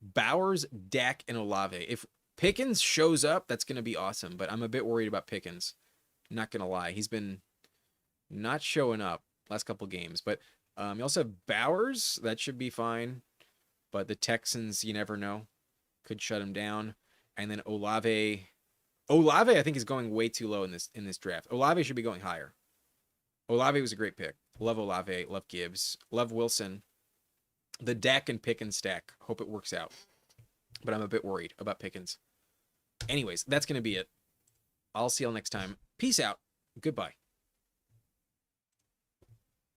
Bowers, Dak, and Olave. If Pickens shows up, that's going to be awesome, but I'm a bit worried about Pickens. Not going to lie. He's been not showing up last couple games, but you also have Bowers. That should be fine, but the Texans, you never know, could shut him down. And then Olave, I think, is going way too low in this draft. Olave should be going higher. Olave was a great pick. Love Olave, love Gibbs, love Wilson. The Dak and Pickens stack. Hope it works out. But I'm a bit worried about Pickens. Anyways, that's going to be it. I'll see y'all next time. Peace out. Goodbye.